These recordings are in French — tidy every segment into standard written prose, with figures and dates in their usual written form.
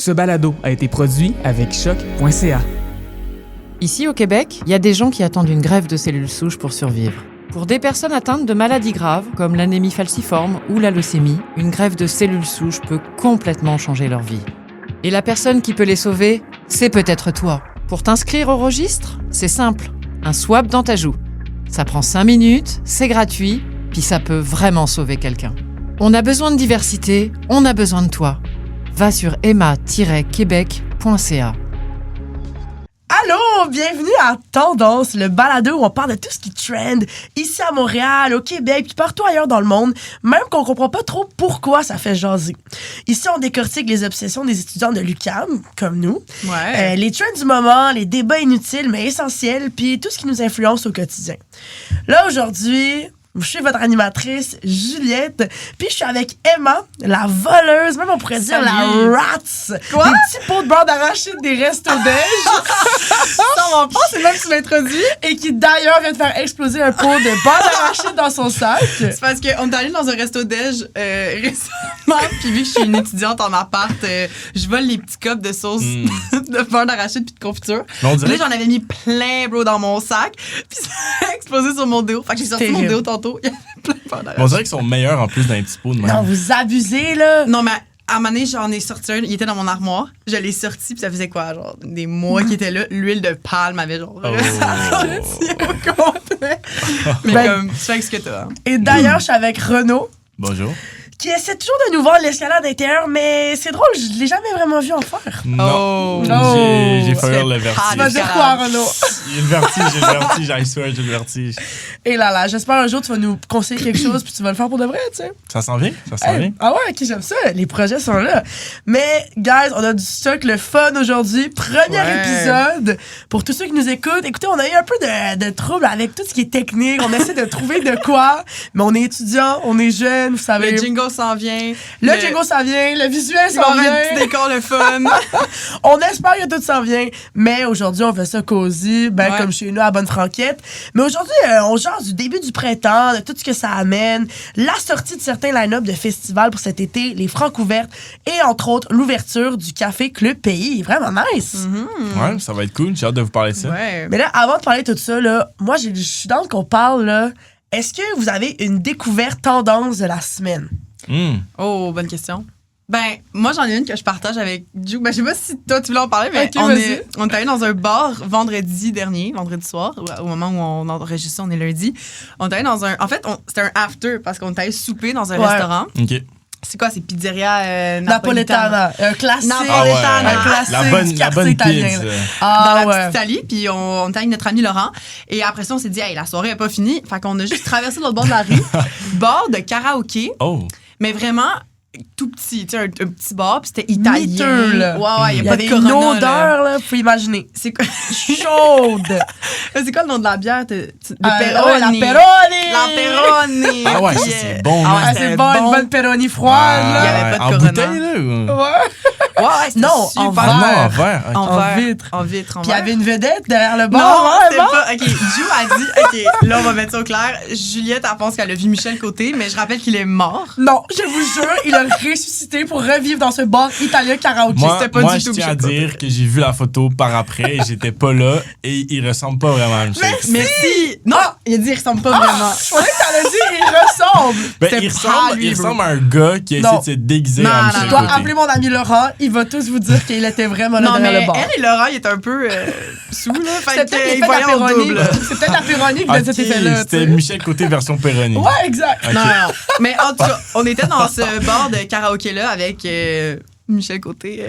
Ce balado a été produit avec choc.ca. Ici au Québec, il y a des gens qui attendent une greffe de cellules souches pour survivre. Pour des personnes atteintes de maladies graves, comme l'anémie falciforme ou la leucémie, une greffe de cellules souches peut complètement changer leur vie. Et la personne qui peut les sauver, c'est peut-être toi. Pour t'inscrire au registre, c'est simple. Un swab dans ta joue. Ça prend 5 minutes, c'est gratuit, puis ça peut vraiment sauver quelqu'un. On a besoin de diversité, on a besoin de toi. Va sur emma-québec.ca. Allô, bienvenue à Tendance, le balado où on parle de tout ce qui trend ici à Montréal, au Québec, puis partout ailleurs dans le monde, même qu'on comprend pas trop pourquoi ça fait jaser. Ici, on décortique les obsessions des étudiants de l'UQAM, comme nous, les trends du moment, les débats inutiles mais essentiels, puis tout ce qui nous influence au quotidien. Là, aujourd'hui, je suis votre animatrice, Juliette, puis je suis avec Emma, la voleuse, même on pourrait dire la rats. Quoi? Des petits pots de beurre d'arachide des restos déj. Ça va pas, c'est même que tu m'introduis. Et qui d'ailleurs vient de faire exploser un pot de beurre d'arachide dans son sac. C'est parce qu'on est allé dans un resto déj récemment, puis vu que je suis une étudiante en appart, je vole les petits cups de sauce de beurre d'arachide puis de confiture. Là, j'en avais mis plein, bro, dans mon sac, puis ça a explosé sur mon déo. Fait que j'ai sorti mon déo tantôt. Il y avait plein de beurre d'arachide. On dirait qu'ils sont meilleurs en plus dans les petits pots de même. Non, vous abusez, là. Non, mais à un moment donné, j'en ai sorti un. Il était dans mon armoire. Je l'ai sorti, puis ça faisait quoi? Genre, des mois qu'il était là. L'huile de palme avait genre ressorti au complet. Mais comme, tu fais avec ce que t'as. Hein. Et d'ailleurs, je suis avec Renaud, Bonjour. qui essaie toujours de nous voir l'escalade intérieure, mais c'est drôle, je l'ai jamais vraiment vu en faire. Non. Oh. J'ai failli le vertige. Tu vas dire quoi, Renaud? J'ai le vertige, I swear, j'ai le vertige. Et là, j'espère un jour tu vas nous conseiller quelque chose puis tu vas le faire pour de vrai, tu sais. Ça s'en vient? Ça s'en vient? Ah ouais, ok, j'aime ça. Les projets sont là. Mais, guys, on a du stock, le fun aujourd'hui. Premier épisode. Pour tous ceux qui nous écoutent, écoutez, on a eu un peu de trouble avec tout ce qui est technique. On essaie de trouver de quoi. Mais on est étudiants, on est jeunes, vous savez. Le jingle s'en vient. Le jingle s'en vient, le visuel s'en vient. Un petit décor, le fun. On espère que tout s'en vient. Mais aujourd'hui, on fait ça cosy, comme chez nous à Bonne Franquette. Mais aujourd'hui, on jase du début du printemps, de tout ce que ça amène, la sortie de certains line-up de festivals pour cet été, les Francouvertes et entre autres l'ouverture du Café Club Pays. Vraiment nice. Ouais, ça va être cool. J'ai hâte de vous parler de ça. Ouais. Mais là, avant de parler de tout ça, là, moi, je suis dans qu'on parle, là. Est-ce que vous avez une découverte tendance de la semaine? Oh, bonne question. Ben, moi, j'en ai une que je partage avec Ju. Ben, je sais pas si toi, tu voulais en parler, mais Ok, on vas-y. est allé dans un bar vendredi soir, au moment où on enregistre ça, on est lundi. On est allé dans un... En fait, c'était un after, parce qu'on est allé souper dans un restaurant. OK. C'est quoi? C'est Pizzeria Napoletana. Un classique. Napoletana. Un classique La du bonne quartier italien, pizza. là. Dans la ouais. petite Italie, puis on était avec notre ami Laurent. Et après ça, on s'est dit, hey, la soirée n'est pas finie. Fait qu'on a juste traversé l'autre bord de la rue, bar de karaoké, Oh. mais vraiment tout petit, tu sais, un petit bar, puis c'était italien. Miteux, là. Ouais, Il y pas avait de une corona, odeur, là, faut imaginer. C'est quoi? Chaude. C'est quoi le nom de la bière? De La Peroni. Peroni. La Peroni. Ah ouais, ça, Puis, c'est bon, ah man. ouais, Ah, c'était c'est bon, une bonne Peroni froide, Il y là. avait pas de en corona. bouteille, là? Ou... Ouais. Ouais, c'était Non, super. en Ah non, verre. en verre. OK. En En verre. vitre. En vitre, en Puis il y verre. avait une vedette derrière le Non, bar. c'est pas. OK, Ju a dit. OK, là, on va mettre ça au clair. Juliette, elle pense qu'elle a vu Michel Côté, mais je rappelle qu'il est mort. Non, je vous jure, il a ressuscité pour revivre dans ce bar italien karaoké. Moi, c'était pas moi du je tout tiens à Michel dire que j'ai vu la photo par après et j'étais pas là et il ressemble pas vraiment à Michel. Mais si! Non! Il a dit qu'il ressemble pas vraiment. Je croyais que t'allais dire il ressemble. Ben, c'était il pas ressemble, lui, il bro. ressemble à un gars qui a Non. essayé de se déguiser Non, en non, Michel Je dois Côté. appeler mon ami Laurent, il va tous vous dire qu'il était vraiment là Non, derrière mais le bar. elle et Laurent, ils étaient un peu sous, là. Fait C'est peut-être qu'ils l'effet voyaient en d'apéroni. double. C'est peut-être l'apéroni qui donne cet effet-là. C'était Michel Côté version Peroni. Ouais, exact. Ok. Non, non. Mais en tout cas, on était dans ce bar de karaoké-là avec Michel Côté,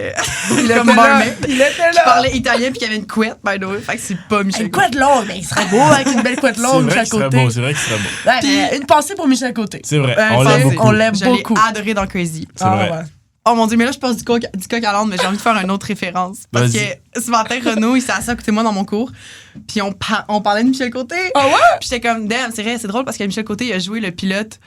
Il comme était là. barmaid, Il était qui là. parlait italien puis qui avait une couette, by the way. Fait que c'est pas Michel Une Côté. couette longue, mais il serait beau avec une belle couette C'est longue, vrai Michel qu'il serait Côté. beau, c'est vrai qu'il serait beau. Ouais, mais une pensée pour Michel Côté. C'est vrai, Ouais, on ça, l'aime c'est- beaucoup. On l'aime Je l'ai beaucoup. adoré dans Crazy. C'est vrai. ouais. Oh mon Dieu, mais là, je passe du coq à l'âne, mais j'ai envie de faire une autre référence. Parce Vas-y. que ce matin, Renaud, il s'est assis à côté de moi dans mon cours, puis on parlait de Michel Côté. Ah ouais? Puis j'étais comme, damn, c'est vrai, c'est drôle parce que Michel Côté, il a joué le pilote.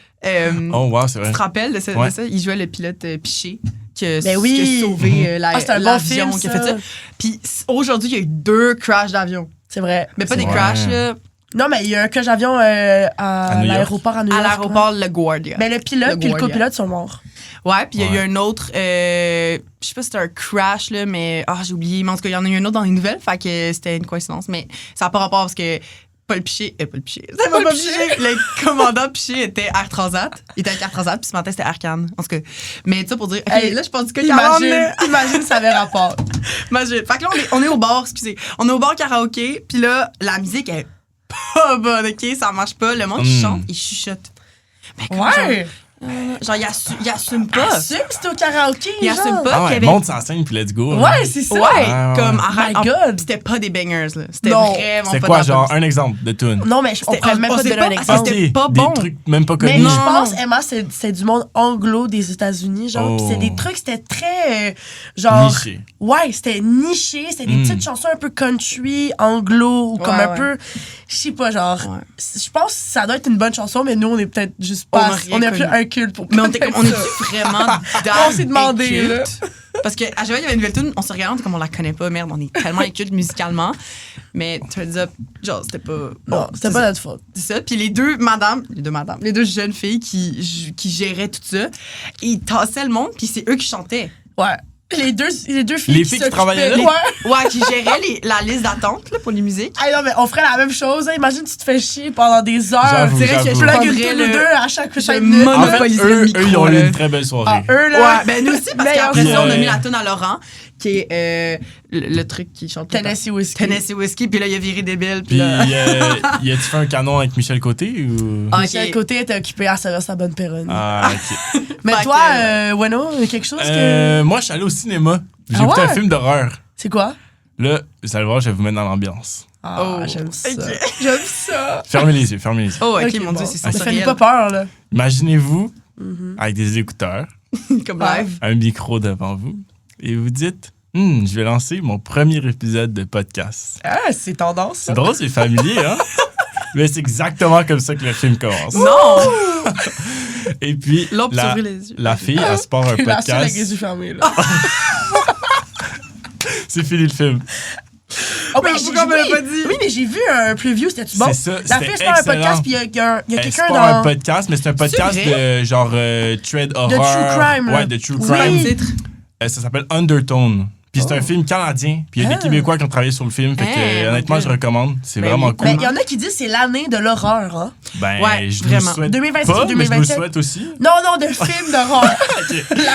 Oh, wow, c'est vrai. Tu te rappelles de ça? Il jouait le pilote Piché, qui Ben a oui. sauvé c'est un bon l'avion, film, qui a fait ça. ça. Puis aujourd'hui, il y a eu 2 crashs d'avion. C'est vrai. Mais pas C'est des vrai. crashs, là. Non, mais il y a un crash d'avion à New York. l'aéroport à New York. À l'aéroport LaGuardia. Ben, le pilote puis le LaGuardia. copilote sont morts. Ouais, puis il y a eu Ouais. un autre, je sais pas si c'était un crash, là, mais j'ai oublié. Mais en tout cas, il y en a eu un autre dans les nouvelles, fait que c'était une coïncidence. Mais ça n'a pas rapport parce que Paul Piché, c'est pas Paul Piché. Le commandant Piché était Air Transat. Il était avec Air Transat, puis ce matin, c'était Air Cannes. En tout cas, mais tu sais, pour dire, OK, Hey, là, je pense que Imagine, ça avait rapport. Imagine. Fait que là, on est au bar, excusez. On est au bar karaoké, puis là, la musique est pas bonne, OK? Ça marche pas. Le monde qui chante, il chuchote. Mais comme Ouais! genre, il assume pas. Assume, c'était au karaoké, Il genre. assume pas Ah qu'il y ouais, avait... monte sa scène puis let's go. là. Ouais, c'est ça. Ouais, Ouais, comme ouais. arrête. My God. C'était pas des bangers, là. C'était Non. vraiment C'est pas quoi, dans genre, la un exemple de tune? Non, mais on pourrait même pas te donner un exemple. C'était pas bon. Des trucs même pas Mais connus. je Non, pense, non. Emma, c'est du monde anglo des États-Unis, genre. Oh. Pis c'est des trucs, c'était très, genre... Niché. Ouais, c'était niché. C'était des petites chansons un peu country, anglo, ou comme Ouais, un ouais. peu... Je sais pas, genre... Ouais. Je pense que ça doit être une bonne chanson, mais nous, on est peut-être juste On pas... a rien On est plus connu. un culte pour Mais on était connaître comme, on ça. est vraiment dans On s'est demandé, inculte? là. Parce qu'à chaque fois qu'il y avait une nouvelle tune, on se regardait, on était comme on la connaît pas, merde, on est tellement inculte musicalement. Mais turns up, genre, c'était pas. Non, c'était pas notre faute. C'est ça. Puis les deux jeunes filles qui géraient tout ça, ils tassaient le monde, puis c'est eux qui chantaient. Ouais. Les deux filles Les filles qui s'occupaient- travaillaient là? Ouais. Ouais, qui géraient la liste d'attente là, pour les musiques. Ah non, mais on ferait la même chose. Hein. Imagine, tu te fais chier pendant des heures. J'avoue, Tu dirais que je j'avoue. plug une Faudrait tune ou le- deux à chaque je minute. mono- En fait, monopoliser le eux, micro, ils ont eu là. une très belle soirée. Ah, eux, là. Ouais, ben nous aussi, parce Meilleur qu'après ça, on a film. mis la tune à Laurent, qui est le truc qui chante. tout le temps. Tennessee Whiskey. Tennessee Whiskey, puis là, il a viré débile. Puis, Puis là. y a-tu fait un canon avec Michel Côté ou. Ah, Michel ok. Côté était occupé à servir sa bonne péronne. Ah, ok. Mais Fait toi, que- Weno, quelque chose que. Moi, je suis allé au cinéma. J'ai Ah écouté ouais? un film d'horreur. C'est quoi? Là, vous allez voir, je vais vous mettre dans l'ambiance. Ah, Oh. j'aime ça. Ok. J'aime ça. Fermez les yeux, fermez les yeux. Oh, ok, Ok, mon bon. Dieu, c'est Ça fait sensoriel. pas peur, là. Imaginez-vous avec des écouteurs, Comme Ouais. live. un micro devant vous, et vous dites je vais lancer mon premier épisode de podcast. Ah, c'est tendance. C'est drôle, c'est familier, hein? Mais c'est exactement comme ça que le film commence. Non! Et puis, L'ombre s'ouvrit les yeux. la fille, elle se part un La seule avec les podcast. yeux fermés, là. C'est fini le film. Oh, mais Pourquoi on me l'a oui, pas dit? oui, mais j'ai vu un preview, c'était-tu bon? C'est ça, La c'était fille, c'est pas un excellent. podcast, puis il y a C'est quelqu'un pas un dans... podcast, mais c'est un podcast vrai? de genre trade horror. true crime, là. Ouais, de true Oui. crime. Titre. Ça s'appelle Undertone. Puis c'est un film canadien. Puis il y a des Ah. Québécois qui ont travaillé sur le film. Fait que Hey, honnêtement, my je God. recommande. C'est Ben vraiment oui. cool. Mais il y en a qui disent que c'est l'année de l'horreur, hein? Ben, Ouais, je vraiment. vous souhaite 2026 pas, ou mais je vous le 2027? souhaite aussi. Non, de films d'horreur.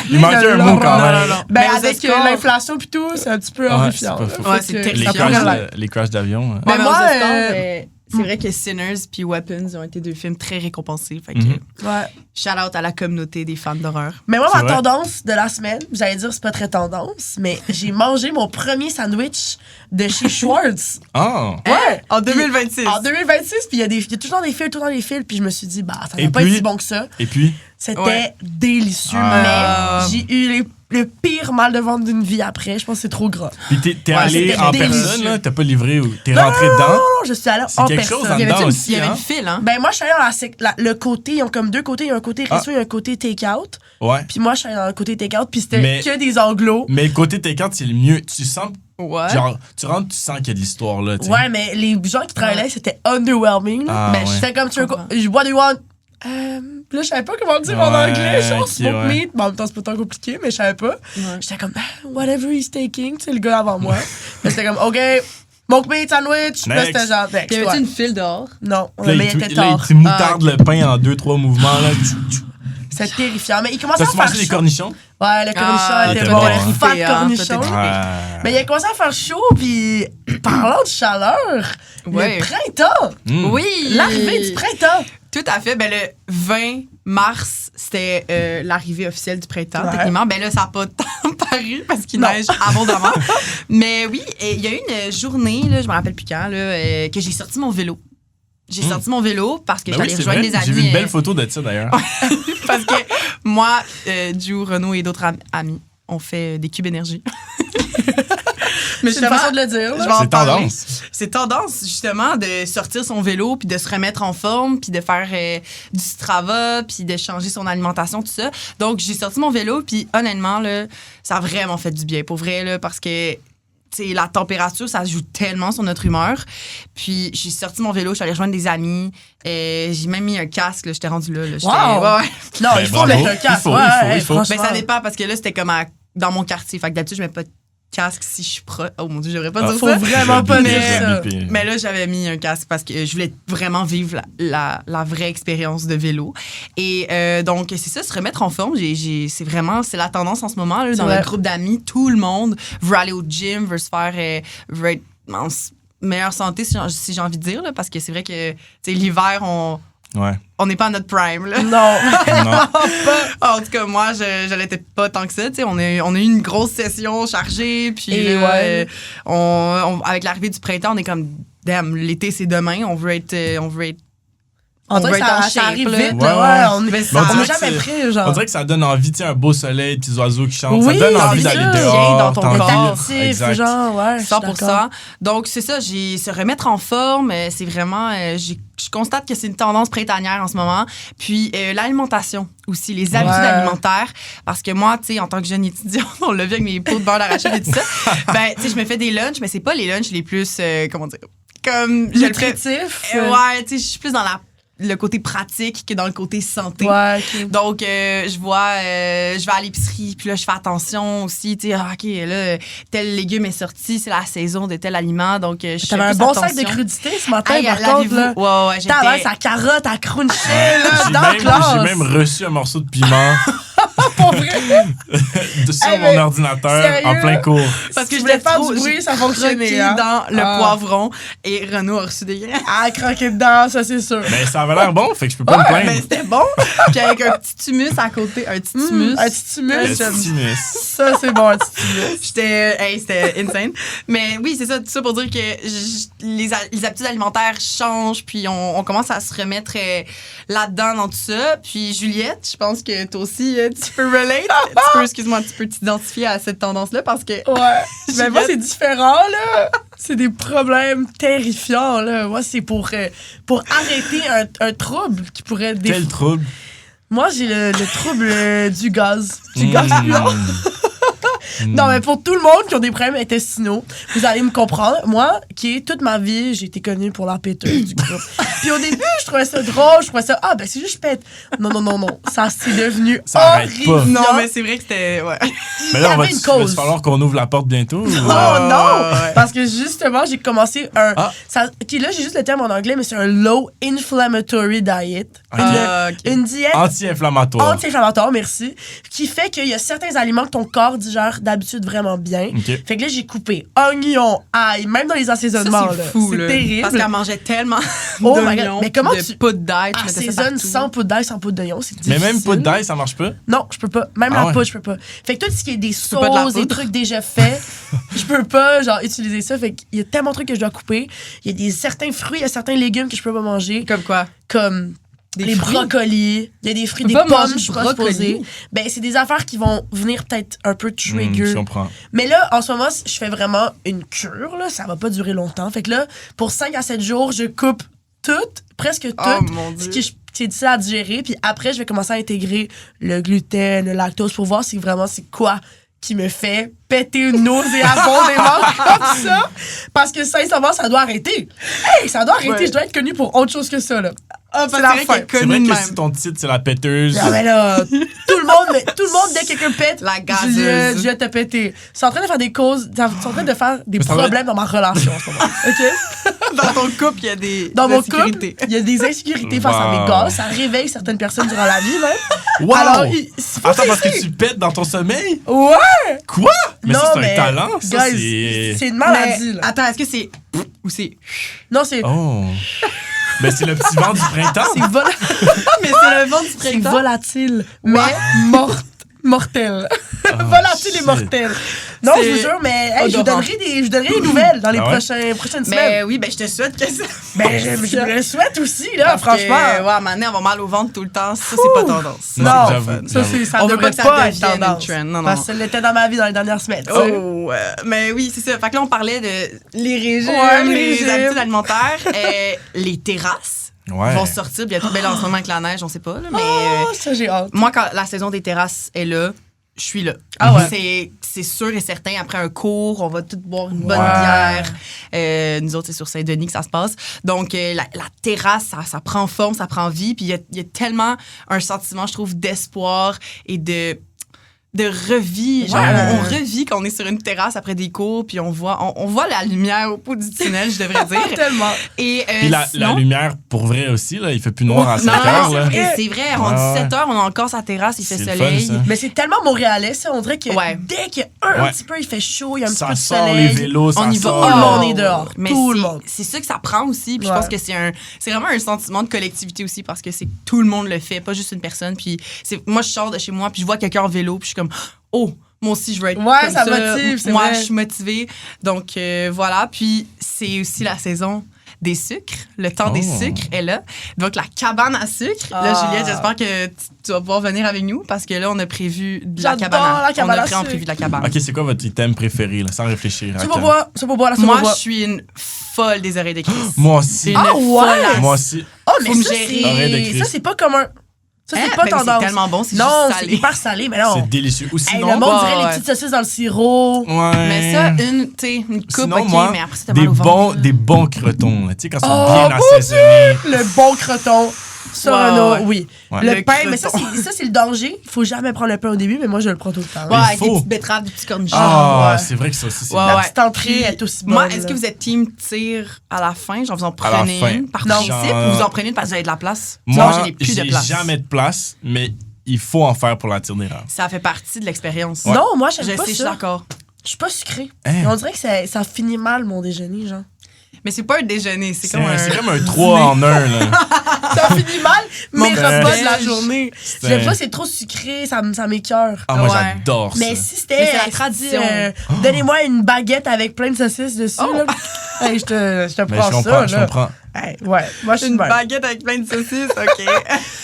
Il manquait un mot quand même. Non. Ben, Mais aux avec Oscars- l'inflation pis tout, c'est un petit peu Ouais, horrifiant. c'est pas là. faux. Fait Ouais, que c'est ça terrifiant. Les pourrait crashs, l'être. les crashs d'avion. Mais Ouais, mais moi, aux Oscars, c'est vrai que Sinners puis Weapons ont été deux films très récompensés. Fait que Ouais. shout out à la communauté des fans d'horreur. Mais moi, C'est ma vrai. tendance de la semaine, j'allais dire c'est pas très tendance, mais j'ai mangé mon premier sandwich de chez Schwartz. Ah! Ouais. En 2026. En 2026, puis il y a toujours des fils, puis je me suis dit, bah, ça Et va pas être puis- si bon que ça. Et puis, C'était Ouais. délicieux, Ah. mais j'ai eu le pire mal de ventre d'une vie après. Je pense que c'est trop gras. puis t'es Ouais, allé c'était en délicieux. personne, là? T'as pas livré ou t'es rentré dedans? Non, je suis allée C'est en quelque chose personne. en Il y avait dedans une- aussi, Il y avait hein? une file, hein? Ben moi, je suis allée dans le côté, ils ont comme deux côtés. Il y a un côté resto, il y a un côté take-out. Ouais. Puis moi, je suis allée dans le côté take-out, puis c'était Mais- que des anglos. Mais le côté take-out, c'est le mieux. Tu sens, Ouais. genre, tu rentres, tu sens qu'il y a de l'histoire, là, tu sais. Ouais, mais les gens qui travaillaient là, c'était underwhelming. là. Ah, Ben, ouais. j'étais comme, tu veux quoi? comprends. What do you want? Puis là, je savais pas comment dire en Ouais, anglais, genre ok, smoke ouais. meat. Bon, en même temps, c'est pas tant compliqué, mais je savais pas. J'étais comme, whatever he's taking, tu sais, le gars avant moi. Là, j'étais comme, OK, smoke meat sandwich. Puis là, Next. c'était genre, next, Il y avait ouais. une file dehors? Non, Puis mais là, il était là, tard. tu moutardes le pain en 2-3 mouvements, là. C'était terrifiant. Mais il commençait à T'as-tu faire mangé des chaud. cornichons? Ouais, le cornichon Ah, était était bon. bon, Le hein. fat Hein, cornichon. peut-être. Ouais. Mais il a commencé à faire chaud, puis parlant de chaleur, Ouais. le printemps, Oui! l'arrivée du printemps. Tout à fait. Ben, le 20 mars, c'était l'arrivée officielle du printemps, Ouais. techniquement. Ben là, ça n'a pas tant paru parce qu'il Non. neige abondamment. Mais oui, il y a eu une journée, là, je me rappelle plus quand, là, que j'ai sorti mon vélo. J'ai sorti mon vélo parce que Ben oui, j'allais c'est rejoindre vrai. des amis. J'ai vu une belle photo de ça, d'ailleurs. Parce que moi, Ju, Renaud et d'autres amis, on fait des cubes énergie. Mais C'est une façon de le dire. je là. vais en C'est parler. tendance. C'est tendance, justement, de sortir son vélo, puis de se remettre en forme, puis de faire du Strava, puis de changer son alimentation, tout ça. Donc, j'ai sorti mon vélo, puis honnêtement, là, ça a vraiment fait du bien, pour vrai, là, parce que t'sais, la température, ça joue tellement sur notre humeur. Puis, j'ai sorti mon vélo, je suis allée rejoindre des amis. J'ai même mis un casque, là, j'étais rendue là. Wow! Ouais. Non, il faut mettre un casque. Il faut. Ben, ça dépend parce que là, c'était comme dans mon quartier. Fait que d'habitude, je mets pas de casque si je suis proche. Oh mon Dieu, j'aurais pas dire faut ça. vraiment pas dire ça. Mais là, j'avais mis un casque parce que je voulais vraiment vivre la vraie expérience de vélo. Et donc, c'est ça, se remettre en forme. C'est la tendance en ce moment. Là, dans le groupe d'amis, tout le monde veut aller au gym, veut se faire... veut être en meilleure santé, si j'ai envie de dire. Là, parce que c'est vrai que l'hiver, on n'est pas à notre prime. Là. Non. En tout cas, moi, je l'étais pas tant que ça. On a eu une grosse session chargée. Puis là, avec l'arrivée du printemps, on est comme, damn, l'été, c'est demain. On veut être on dirait que ça arrive vite. On n'est jamais prêt. Genre. On dirait que ça donne envie, un beau soleil, petits oiseaux qui chantent. Oui, ça donne envie d'aller dehors. Dans ton corps. Actif, genre, 100%. Donc, c'est ça, se remettre en forme, c'est vraiment... je constate que c'est une tendance printanière en ce moment. Puis, l'alimentation aussi, les habitudes alimentaires. Parce que moi, tu sais, en tant que jeune étudiante, on l'a vu avec mes pots de beurre d'arachide et tout ça, ben, tu sais, je me fais des lunchs, mais c'est pas les lunchs les plus, comment dire, comme... nutritif. Ouais, tu sais, je suis plus dans le côté pratique que dans le côté santé. Ouais, okay. Donc, je vais à l'épicerie, puis là, je fais attention aussi. Tu sais, OK, là, tel légume est sorti, c'est la saison de tel aliment. Donc, je fais T'avais un bon sac de crudités ce matin, par contre. Là. Ouais, t'avais sa carotte à cruncher, là, dans la classe. J'ai même reçu un morceau de piment. Pour vrai? Sur mon ordinateur, sérieux? en plein cours. Parce que je je voulais l'ai faire trop du bruit, ça fonctionnait. Hein? Dans le poivron, et Renaud a reçu des graines. Ah, croquer dedans, ça, c'est sûr. Mais ça avait l'air bon, fait que je peux pas me plaindre. Mais c'était bon. Puis avec un petit humus à côté, un petit humus. Un petit humus. Ça, c'est bon, un petit humus. C'était insane. Mais oui, c'est ça, tout ça pour dire que les habitudes alimentaires changent, puis on commence à se remettre là-dedans dans tout ça. Puis Juliette, je pense que toi aussi, tu peux relate. Tu peux t'identifier à cette tendance-là parce que... Ouais. Mais moi, c'est différent, là. C'est des problèmes terrifiants, là. Moi, c'est pour arrêter un trouble qui pourrait... Quel trouble? Moi, j'ai le trouble du gaz. Du gaz blanc. Non, mais pour tout le monde qui a des problèmes intestinaux, vous allez me comprendre. Moi, toute ma vie, j'ai été connue pour la péteuse du groupe. Puis au début, je trouvais ça drôle. Je trouvais ça, ben c'est juste je pète. Non. Ça, c'est devenu horrible. Non, mais c'est vrai que c'était... Ouais. Mais là, va falloir qu'on ouvre la porte bientôt? Non! Parce que justement, j'ai commencé là, j'ai juste le terme en anglais, mais c'est un low inflammatory diet. Une diète anti-inflammatoire. Anti-inflammatoire, merci. Qui fait qu'il y a certains aliments que ton corps digère d'habitude vraiment bien. Okay. Fait que là, j'ai coupé oignons, ail, même dans les assaisonnements. Ça, c'est fou, c'est terrible. Parce qu'elle mangeait tellement d'oignons, mais comment de poudre d'ail. Tu assaisonnes sans poudre d'ail, sans poudre d'oignon, c'est difficile. Mais même poudre d'ail, ça marche pas? Non, je peux pas. Même la poudre, je peux pas. Fait que tout ce qui est des sauces, des trucs déjà faits, je peux pas, utiliser ça. Fait qu'il y a tellement de trucs que je dois couper. Il y a certains fruits, il y a certains légumes que je peux pas manger. Comme quoi? Comme... les brocolis, il y a des fruits, des pommes, je suis pas supposée. Ben, c'est des affaires qui vont venir peut-être un peu trigger. Je comprends. Mais là, en ce moment, je fais vraiment une cure, là. Ça va pas durer longtemps. Fait que là, pour 5 à 7 jours, je coupe presque tout ce qui est difficile à digérer. Puis après, je vais commencer à intégrer le gluten, le lactose pour voir si vraiment c'est quoi qui me fait péter une nauséabondément comme ça. Parce que sincèrement, ça doit arrêter. Hey, ça doit arrêter. Je dois être connue pour autre chose que ça, là. C'est la fin. C'est vrai que si ton titre, c'est la péteuse. Non, mais là, tout le monde, dès que quelqu'un pète, la gazeuse. Je vais te péter. C'est en train de faire des causes, c'est en train de faire des problèmes dans ma relation en ce moment. OK? Dans ton couple, il y a des Dans mon couple, il y a des insécurités face à mes gaz. Ça réveille certaines personnes durant la vie, même. Wow! Alors, attends, parce que tu pètes dans ton sommeil? Ouais! Quoi? Mais non, ça, c'est un talent, ça, guys, c'est une maladie, là. Attends, est-ce que c'est... Ou c'est... Non, c'est... Oh... Mais c'est le petit vent du printemps. Mais c'est le vent du printemps. C'est volatile, mais mortel. Volatile et mortel. Non, je vous jure, mais je vous donnerai des nouvelles dans les prochaines semaines. Mais oui, je te souhaite que ça... je me le souhaite aussi, là, franchement. Ouais, à un moment donné, on va mal au ventre tout le temps. Ça, c'est pas tendance. Non, ça ne devrait pas être tendance. Non. Parce que ça l'était dans ma vie dans les dernières semaines. Mais oui, c'est ça. Fait que là, on parlait de les régimes, les habitudes alimentaires, les terrasses. Vont sortir bientôt. En ce moment avec la neige, on sait pas. Là, mais ça, j'ai hâte. Moi, quand la saison des terrasses est là, je suis là. Ah ouais. C'est sûr et certain. Après un cours, on va tous boire une bonne bière. Nous autres, c'est sur Saint-Denis que ça se passe. Donc, la terrasse, ça prend forme, ça prend vie. Puis il y a tellement un sentiment, je trouve, d'espoir et de revie. Genre, on revit quand on est sur une terrasse après des cours, puis on voit la lumière au bout du tunnel, je devrais dire. Tellement. Et puis la lumière, pour vrai aussi, là, il fait plus noir à 5 heures. Là. C'est vrai. On dit 7 heures, on a encore sa terrasse, il fait soleil. Fun, mais c'est tellement montréalais, ça. On dirait que dès qu'il y a un petit peu, il fait chaud, il y a un petit peu de soleil. Ça sort les vélos, on y va. Tout le monde est dehors. Mais tout le monde. C'est ça que ça prend aussi. Puis je pense que c'est vraiment un sentiment de collectivité aussi parce que c'est tout le monde le fait, pas juste une personne. Puis moi, je sors de chez moi, puis je vois quelqu'un en vélo, puis je suis comme... Oh, moi aussi, je veux être comme ça. Motive, c'est moi, vrai. je suis motivée. Donc, voilà. Puis, c'est aussi la saison des sucres. Le temps des sucres est là. Donc, la cabane à sucre. Là, Juliette, j'espère que tu vas pouvoir venir avec nous parce que là, on a prévu de la cabane à sucre. On a vraiment prévu de la cabane. OK, c'est quoi votre item préféré, là, sans réfléchir? Tu vas boire, moi, je suis une folle des oreilles de Chris. Moi aussi. Moi aussi. Oh, mais ça, c'est pas comme un... Ça, c'est pas tendance. C'est tellement bon, c'est juste salé. Non, c'est hyper salé, mais non. C'est délicieux. Ou sinon... le monde dirait les petites saucisses dans le sirop. Ouais. Mais ça, une coupe, sinon, OK, moi, mais après, c'est mal au ventre. Des bons crotons, tu sais, quand ils sont bien assaisonnés. Le bon croton. Ça, oui. Ouais. Le pain, mais ça, c'est le danger. Il faut jamais prendre le pain au début, mais moi, je le prends tout le temps. Ouais, avec des petites betteraves, des petits cornichons. C'est vrai que ça aussi, c'est La petite entrée est aussi bonne. Moi, est-ce que vous êtes team tir à la fin? Genre, vous en prenez une par principe ou vous en prenez une parce que vous avez de la place? Moi, j'ai jamais de place, mais il faut en faire pour la tire d'érable. Ça fait partie de l'expérience. Ouais. Non, moi, j'aime pas ça. Je suis d'accord. Je suis pas sucrée. Hein? On dirait que ça finit mal, mon déjeuner, genre. Mais c'est pas un déjeuner, c'est comme un 3 en 1, là. Ça finit mal, mes repas de la déj. journée. J'aime pas, c'est trop sucré, ça m'écoeure. Ah, moi, j'adore ça. Mais si c'était la tradition. Donnez-moi une baguette avec plein de saucisses dessus, là. Hey, je te prends ça, je là. comprends. Hey, ouais, moi, je suis une bonne. baguette avec plein de saucisses, OK.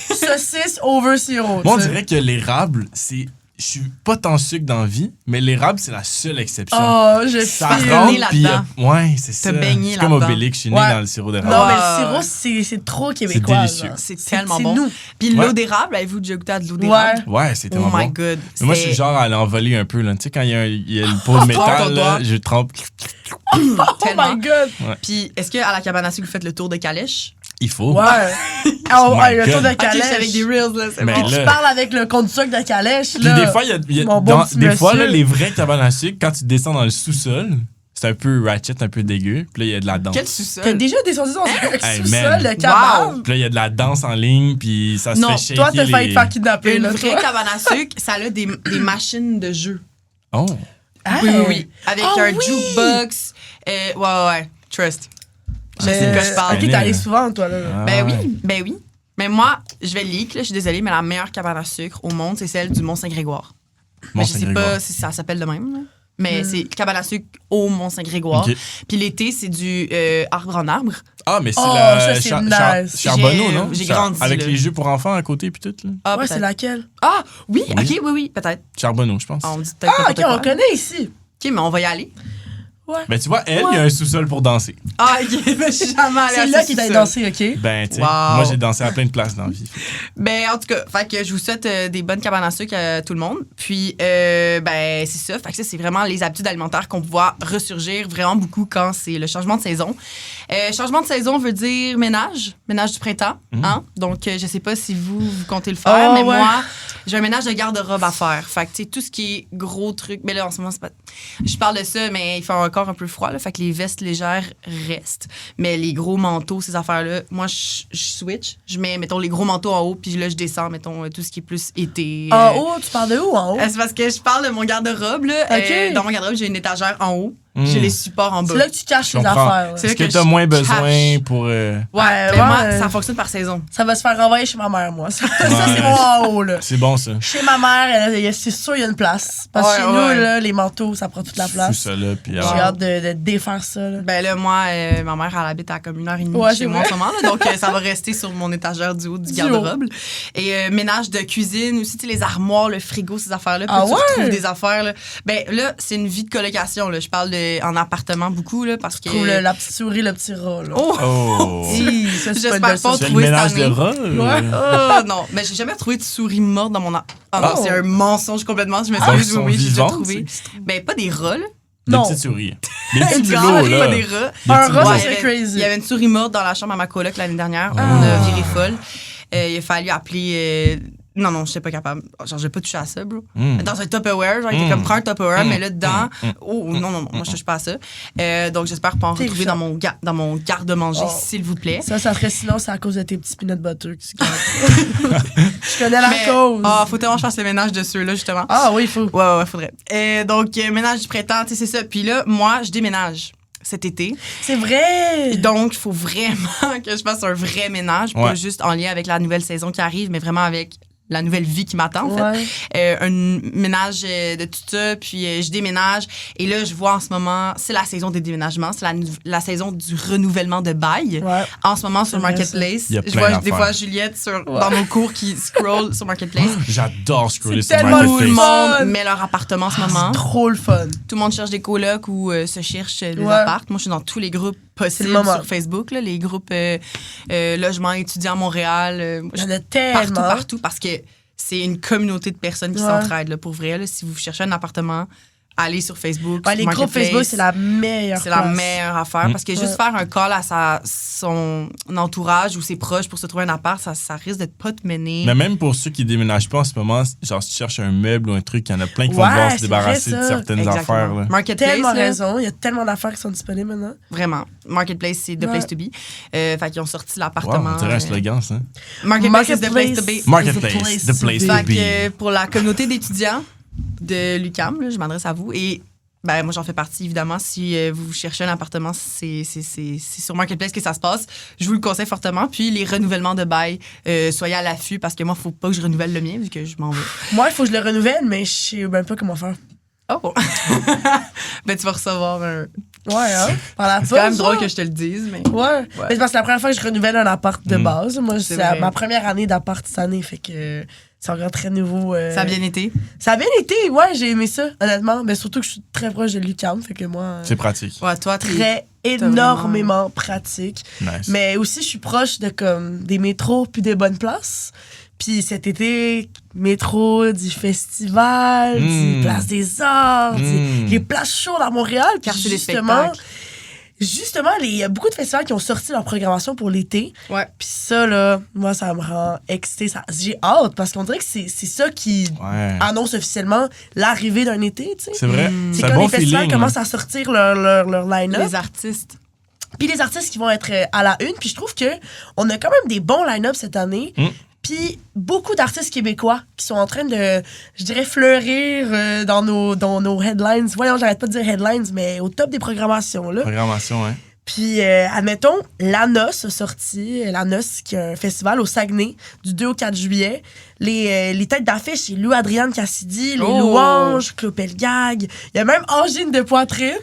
Saucisse over sirop. Moi, on dirait que l'érable, c'est... Je suis pas tant sucre dans la vie, mais l'érable, c'est la seule exception. Oh, je suis ça né rentre, puis là-dedans. ouais, c'est ça. baigné C'est comme là-dedans. Obélix, je suis né dans le sirop d'érable. Non, mais le sirop, c'est trop québécois. C'est délicieux. genre. C'est tellement c'est bon. nous. Puis l'eau d'érable, avez-vous déjà goûté à de l'eau d'érable? Ouais, c'est tellement Oh my bon. God. Mais moi, je suis genre à l'envoler un peu, là. Tu sais, quand il y a le pot de métal, là, je trempe. Oh my God. Puis est-ce qu'à la cabane à sucre, vous faites le tour de calèche? Il faut. Ouais. Le tour de OK, je suis calèche. avec des reels, là, c'est Mais bon. là- Tu parles avec le conducteur de calèche, Puis là. des fois, il y a Mon bon petit des fois, là, monsieur. les vrais cabanes à sucre, quand tu descends dans le sous-sol, c'est un peu ratchet, un peu dégueu. Puis là, il y a de la danse. Quel sous-sol? T'as déjà descendu dans un Hey, sous-sol man. de cabane? Puis là, il y a de la danse en ligne, puis ça se Non, fait shaker. toi, t'as failli te faire kidnapper, Une là. vraie toi. cabane à sucre, ça a des machines de jeu. Oh. Oui. Avec Ah un oui! jukebox. Ouais. Trust. Je sais de quoi je parle. Ok, t'es allé souvent, toi, là. Ah, Ben ouais. oui. Mais moi, je vais leak, là, je suis désolée, mais la meilleure cabane à sucre au monde, c'est celle du Mont-Saint-Grégoire. Mais je sais pas si ça s'appelle de même, là. Mais c'est cabane à sucre au Mont-Saint-Grégoire. Ok. Puis l'été, c'est du arbre en arbre. Ah, mais c'est ça, c'est nice. Charbonneau, non? J'ai grandi, Avec là. les jeux pour enfants à côté, puis tout, là. Ah, Ouais, peut-être. c'est laquelle? Ah, oui, Oui. OK, oui, peut-être. Charbonneau, je pense. On dit peut-être Ah, n'importe ok, quoi. on connaît ici. OK, mais on va y aller. Ouais. Ben, tu vois, elle, il y a un sous-sol pour danser. Ah, OK, mais je suis jamais allée à C'est là ce qu'il t'a sous-sol. dansé, ok? Ben, tu sais, Wow. moi, j'ai dansé à plein de places dans la vie. Ben, en tout cas, fait que je vous souhaite des bonnes cabanes à sucre à tout le monde. Puis, ben, c'est ça. Fait que ça, c'est vraiment les habitudes alimentaires qu'on voit ressurgir vraiment beaucoup quand c'est le changement de saison. Changement de saison veut dire ménage du printemps. Hein? Donc, je sais pas si vous comptez le faire, mais moi, j'ai un ménage de garde-robe à faire. Fait que, tu sais, tout ce qui est gros trucs. Mais là, en ce moment, c'est pas. Je parle de ça, mais il fait encore un peu froid, là. Fait que les vestes légères restent. Mais les gros manteaux, ces affaires-là, moi, je switch. Je mets, mettons, les gros manteaux en haut, puis là, je descends, mettons, tout ce qui est plus été. En haut, tu parles de où, en haut? C'est parce que je parle de mon garde-robe, là. Ok. Dans mon garde-robe, j'ai une étagère en haut. J'ai les supports en bas. C'est là que tu caches Je tes comprends. affaires. C'est Est-ce là que que t'as je moins cache. besoin pour... Ouais, Mais moi, moi, ça fonctionne par saison. ça va se faire renvoyer chez ma mère, moi. Ça, Ouais. c'est mon en haut, là. C'est bon, ça. Chez ma mère, c'est sûr, il y a une place. Parce que Ouais, chez ouais. nous, là, les manteaux, ça prend toute la Fous place. ça là, puis... J'ai hâte de défaire ça, là. Ben là, moi, ma mère, elle habite à comme 1h30 Ouais, chez c'est moi en vrai. ce moment. Là, donc, ça va rester sur mon étagère du haut du Du garde-robe. Et ménage de cuisine aussi, tu sais, les armoires, le frigo, ces affaires-là. Puis Ah tu ouais? retrouves des affaires. Là. Ben là, c'est une vie de colocation. Là. Je parle de en appartement beaucoup, là, parce que... Cool, la petite souris, le petit rat, là. Oh! Si, ça, c'est pas une J'espère belle pas sauce. C'est le trouver cette ménage de année. rats? Ouais. Oh, non, mais j'ai jamais trouvé de souris morte dans mon... Ah non, Oh. c'est un mensonge complètement. Je Donc, m'excuse, ils sont oui, j'ai déjà vivants, trouvé. Ben, pas des rats, là. Des Non. petites souris. Des petits Des mulots, pas là. des rats. Un rat, Ouais, ça serait crazy. Il y avait une souris morte dans la chambre à ma coloc l'année dernière. Ah. On a viré folle. Il a fallu appeler... Non, je n'étais pas capable. Genre, j'ai pas touché à ça, bro. Dans un Tupperware, genre, il était comme, prends un Tupperware, mais là, dedans... Oh, non, moi, je touche pas à ça. Donc, j'espère pas en retrouver dans mon garde-manger, s'il vous plaît. Ça serait sinon, c'est à cause de tes petits peanut butter. Je connais la cause. Faut tellement que je fasse le ménage de ceux-là, justement. Ah oui, il faut. Ouais, faudrait. Donc, ménage du printemps, tu sais, c'est ça. Puis là, moi, je déménage cet été. C'est vrai. Donc, il faut vraiment que je fasse un vrai ménage, pas juste en lien avec la nouvelle saison qui arrive, mais vraiment avec la nouvelle vie qui m'attend, en fait. Un ménage de tout ça, puis je déménage. Et là, je vois en ce moment, c'est la saison des déménagements, c'est la saison du renouvellement de bail. Ouais. En ce moment, sur Marketplace, Il y a je plein vois d'affaires. des fois Juliette dans nos cours qui scroll sur Marketplace. J'adore scroller C'est sur tellement Tout le Marketplace. monde met leur appartement en ce moment. C'est trop le fun. Tout le monde cherche des colocs ou se cherche des Ouais. apparts. Moi, je suis dans tous les groupes possibles le moment. sur Facebook, là, les groupes logements étudiants à Montréal. Moi, Il y en je a tellement. partout, parce que c'est une communauté de personnes qui s'entraident, là, pour vrai. Là. Si vous cherchez un appartement, allez sur Facebook. Ouais, sur les groupes Marketplace. Facebook, c'est la meilleure C'est la place. meilleure affaire, parce que juste faire un call à son entourage ou ses proches pour se trouver un appart, ça risque d'être pas te mener. Mais même pour ceux qui déménagent pas en ce moment, genre si tu cherches un meuble ou un truc, il y en a plein qui vont Ouais, devoir se c'est débarrasser vrai, de ça. certaines Exactement. affaires. Là. Marketplace, Tellement là, raison. Il y a tellement d'affaires qui sont disponibles maintenant. vraiment. Marketplace, c'est the place to be. Fait qu'ils ont sorti l'appartement. Wow, on dirait un slogan, ça. Marketplace is the place to be. Marketplace, the place to Fait be. que pour la communauté d'étudiants de l'UQAM, là, je m'adresse à vous. Et ben, moi, j'en fais partie, évidemment. Si vous cherchez un appartement, c'est sur Marketplace que ça se passe. Je vous le conseille fortement. Puis les renouvellements de bail, soyez à l'affût, parce que moi, il ne faut pas que je renouvelle le mien, vu que je m'en vais. Moi, il faut que je le renouvelle, mais je sais même pas comment faire. Oh! Ben, tu vas recevoir un... Ouais, hein? Par la C'est quand même poste, drôle ça. que je te le dise, mais... Ouais. Mais c'est parce que la première fois que je renouvelle un appart de base. Moi, c'est vrai. ma première année d'appart cette année, fait que c'est encore très nouveau. Ça a bien été. Ça a bien été, ouais, j'ai aimé ça, honnêtement. Mais surtout que je suis très proche de l'UQAM, fait que moi, C'est pratique. Ouais, toi, très énormément pratique. Nice. Mais aussi, je suis proche de comme des métros puis des bonnes places. Puis cet été, métro, du festival, du Place des Arts, les places chaudes à Montréal. Puis Quartier des justement, spectacles. il y a beaucoup de festivals qui ont sorti leur programmation pour l'été. Ouais. Puis ça, là, moi, ça me rend excitée. J'ai hâte parce qu'on dirait que c'est ça qui Ouais. annonce officiellement l'arrivée d'un été, tu sais. C'est vrai. C'est C'est un quand bon les festivals feeling. commencent à sortir leur line-up. Les artistes. Puis les artistes qui vont être à la une. Puis je trouve que on a quand même des bons line-up cette année. Puis beaucoup d'artistes québécois qui sont en train de, je dirais, fleurir dans nos headlines. Voyons, j'arrête pas de dire headlines, mais au top des programmations, là. Programmation, hein. Puis, admettons, La Noce a sorti. La Noce, qui est un festival au Saguenay, du 2 au 4 juillet. Les têtes d'affiche, c'est Lou-Adrienne Cassidy, les Louanges, Clopel Gag. Il y a même Angine de Poitrine.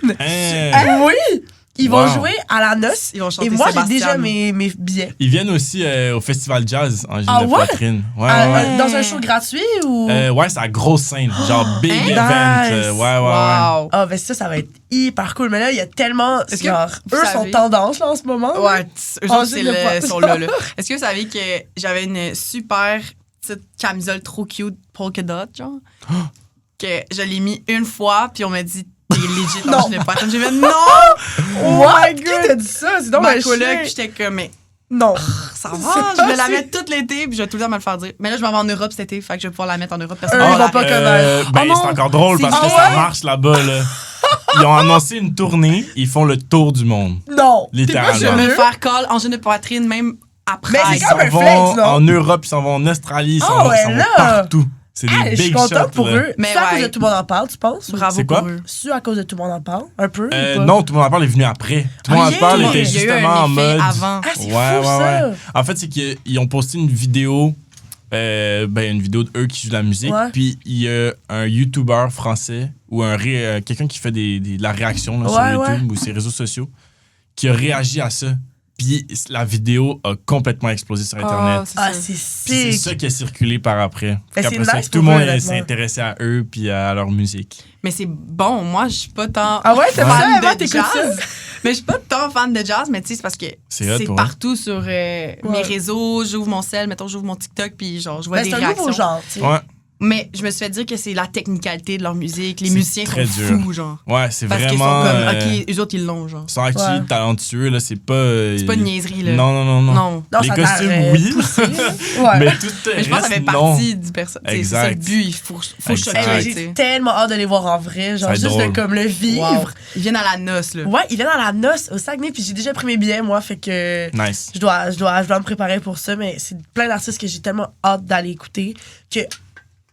Ah oui! Ils vont jouer à La Noce. Ils vont chanter Et moi, j'ai Sébastien. déjà mes billets. Ils viennent aussi au Festival Jazz en Ah de ouais? poitrine. Ouais. Dans un show gratuit ou. Ouais, c'est à grosse scène. Genre big Nice. event. Ouais. Wow. Ah, ben ça va être hyper cool. Mais là, il y a tellement. Est-ce que Genre, vous eux sont savez- tendance là, en ce moment. Ouais, eux autres, Angine de Poitrine. sont là. Est-ce que vous savez que j'avais une super petite camisole trop cute polka dot, genre? Que je l'ai mis une fois, puis on m'a dit, t'es legit, Non. je n'ai pas. J'ai fait, non! Oh my god! Qui t'a dit ça? C'est donc Ma un coloc, chien. puis j'étais comme, mais Non. ça va, C'est je vais la pas mettre tout l'été, puis je vais tout le temps me le faire dire. Mais là, je m'en vais en Europe cet été, fait que je vais pouvoir la mettre en Europe. Eux, Personne ils va vont la pas mettre. connaître. Ben, Oh non! c'est encore drôle parce que C'est- ça marche là-bas, là. Ils ont annoncé une tournée, ils font le tour du monde. Non. Littéralement. Je vais me sérieux? faire call en de poitrine, même après. Mais c'est Ils comme s'en un vont flex, non? en Europe, ils s'en vont en Australie, ils s'en Ah vont, ouais, ils s'en vont là. partout. C'est des Hey, je suis big contente shots. pour là. eux. Mais C'est à cause ouais. de Tout le monde en parle, tu penses? Bravo C'est quoi? pour eux. C'est à cause de Tout le monde en parle? Un peu? ou pas? Non, Tout le monde en parle est venu après. Tout le monde Ah, en parle yeah. était Il y a eu justement un en effet mode. avant. Ah, c'est fou, ça. En fait, c'est qu'ils ont posté une vidéo, une vidéo d'eux qui jouent de la musique. Ouais. Puis il y a un YouTuber français ou quelqu'un qui fait de la réaction là, Ouais, sur YouTube ou ses réseaux sociaux qui a réagi à ça. Puis la vidéo a complètement explosé sur Internet. Ah, ça. c'est Puis c'est sick. ça qui a circulé par après. Ben, Puis après c'est ça, nice tout le pour monde eux, s'est honnêtement. intéressé à eux puis à leur musique. Mais c'est bon. Moi, je suis pas tant Ah ouais, t'aimes ça, fan Emma, de t'écoutes ça? jazz. Mais je suis pas tant fan de jazz, mais tu sais, c'est parce que C'est hot, ouais. partout sur mes réseaux. J'ouvre mon cell, mettons, j'ouvre mon TikTok, puis genre, je vois Ben, des c'est un réactions. nouveau genre, tu sais. Ouais, Mais je me suis fait dire que c'est la technicalité de leur musique. Les C'est musiciens très sont dur. fous, genre. ouais, c'est Parce qu'ils sont vraiment. comme, OK, eux autres, ils l'ont, genre. Ils sont actually Ouais. talentueux, là. C'est pas. C'est pas une niaiserie, là. Non. Non. Non, Les ça a costumes, l'air, oui. poussé, là. Ouais. Mais tout le Mais je pense que ça fait reste, non. partie du personnage. C'est ça le Exact. but. Il faut Exact. choquer, Hey, tu j'ai sais. tellement hâte de les voir en vrai, genre Ça va être juste drôle. de comme le vivre. Wow. Ils viennent à la noce, là. Ouais, il vient dans la noce au Saguenay, puis j'ai déjà pris mes billets, moi, fait que Nice. je dois me préparer pour ça, mais c'est plein d'artistes que j'ai tellement hâte d'aller écouter que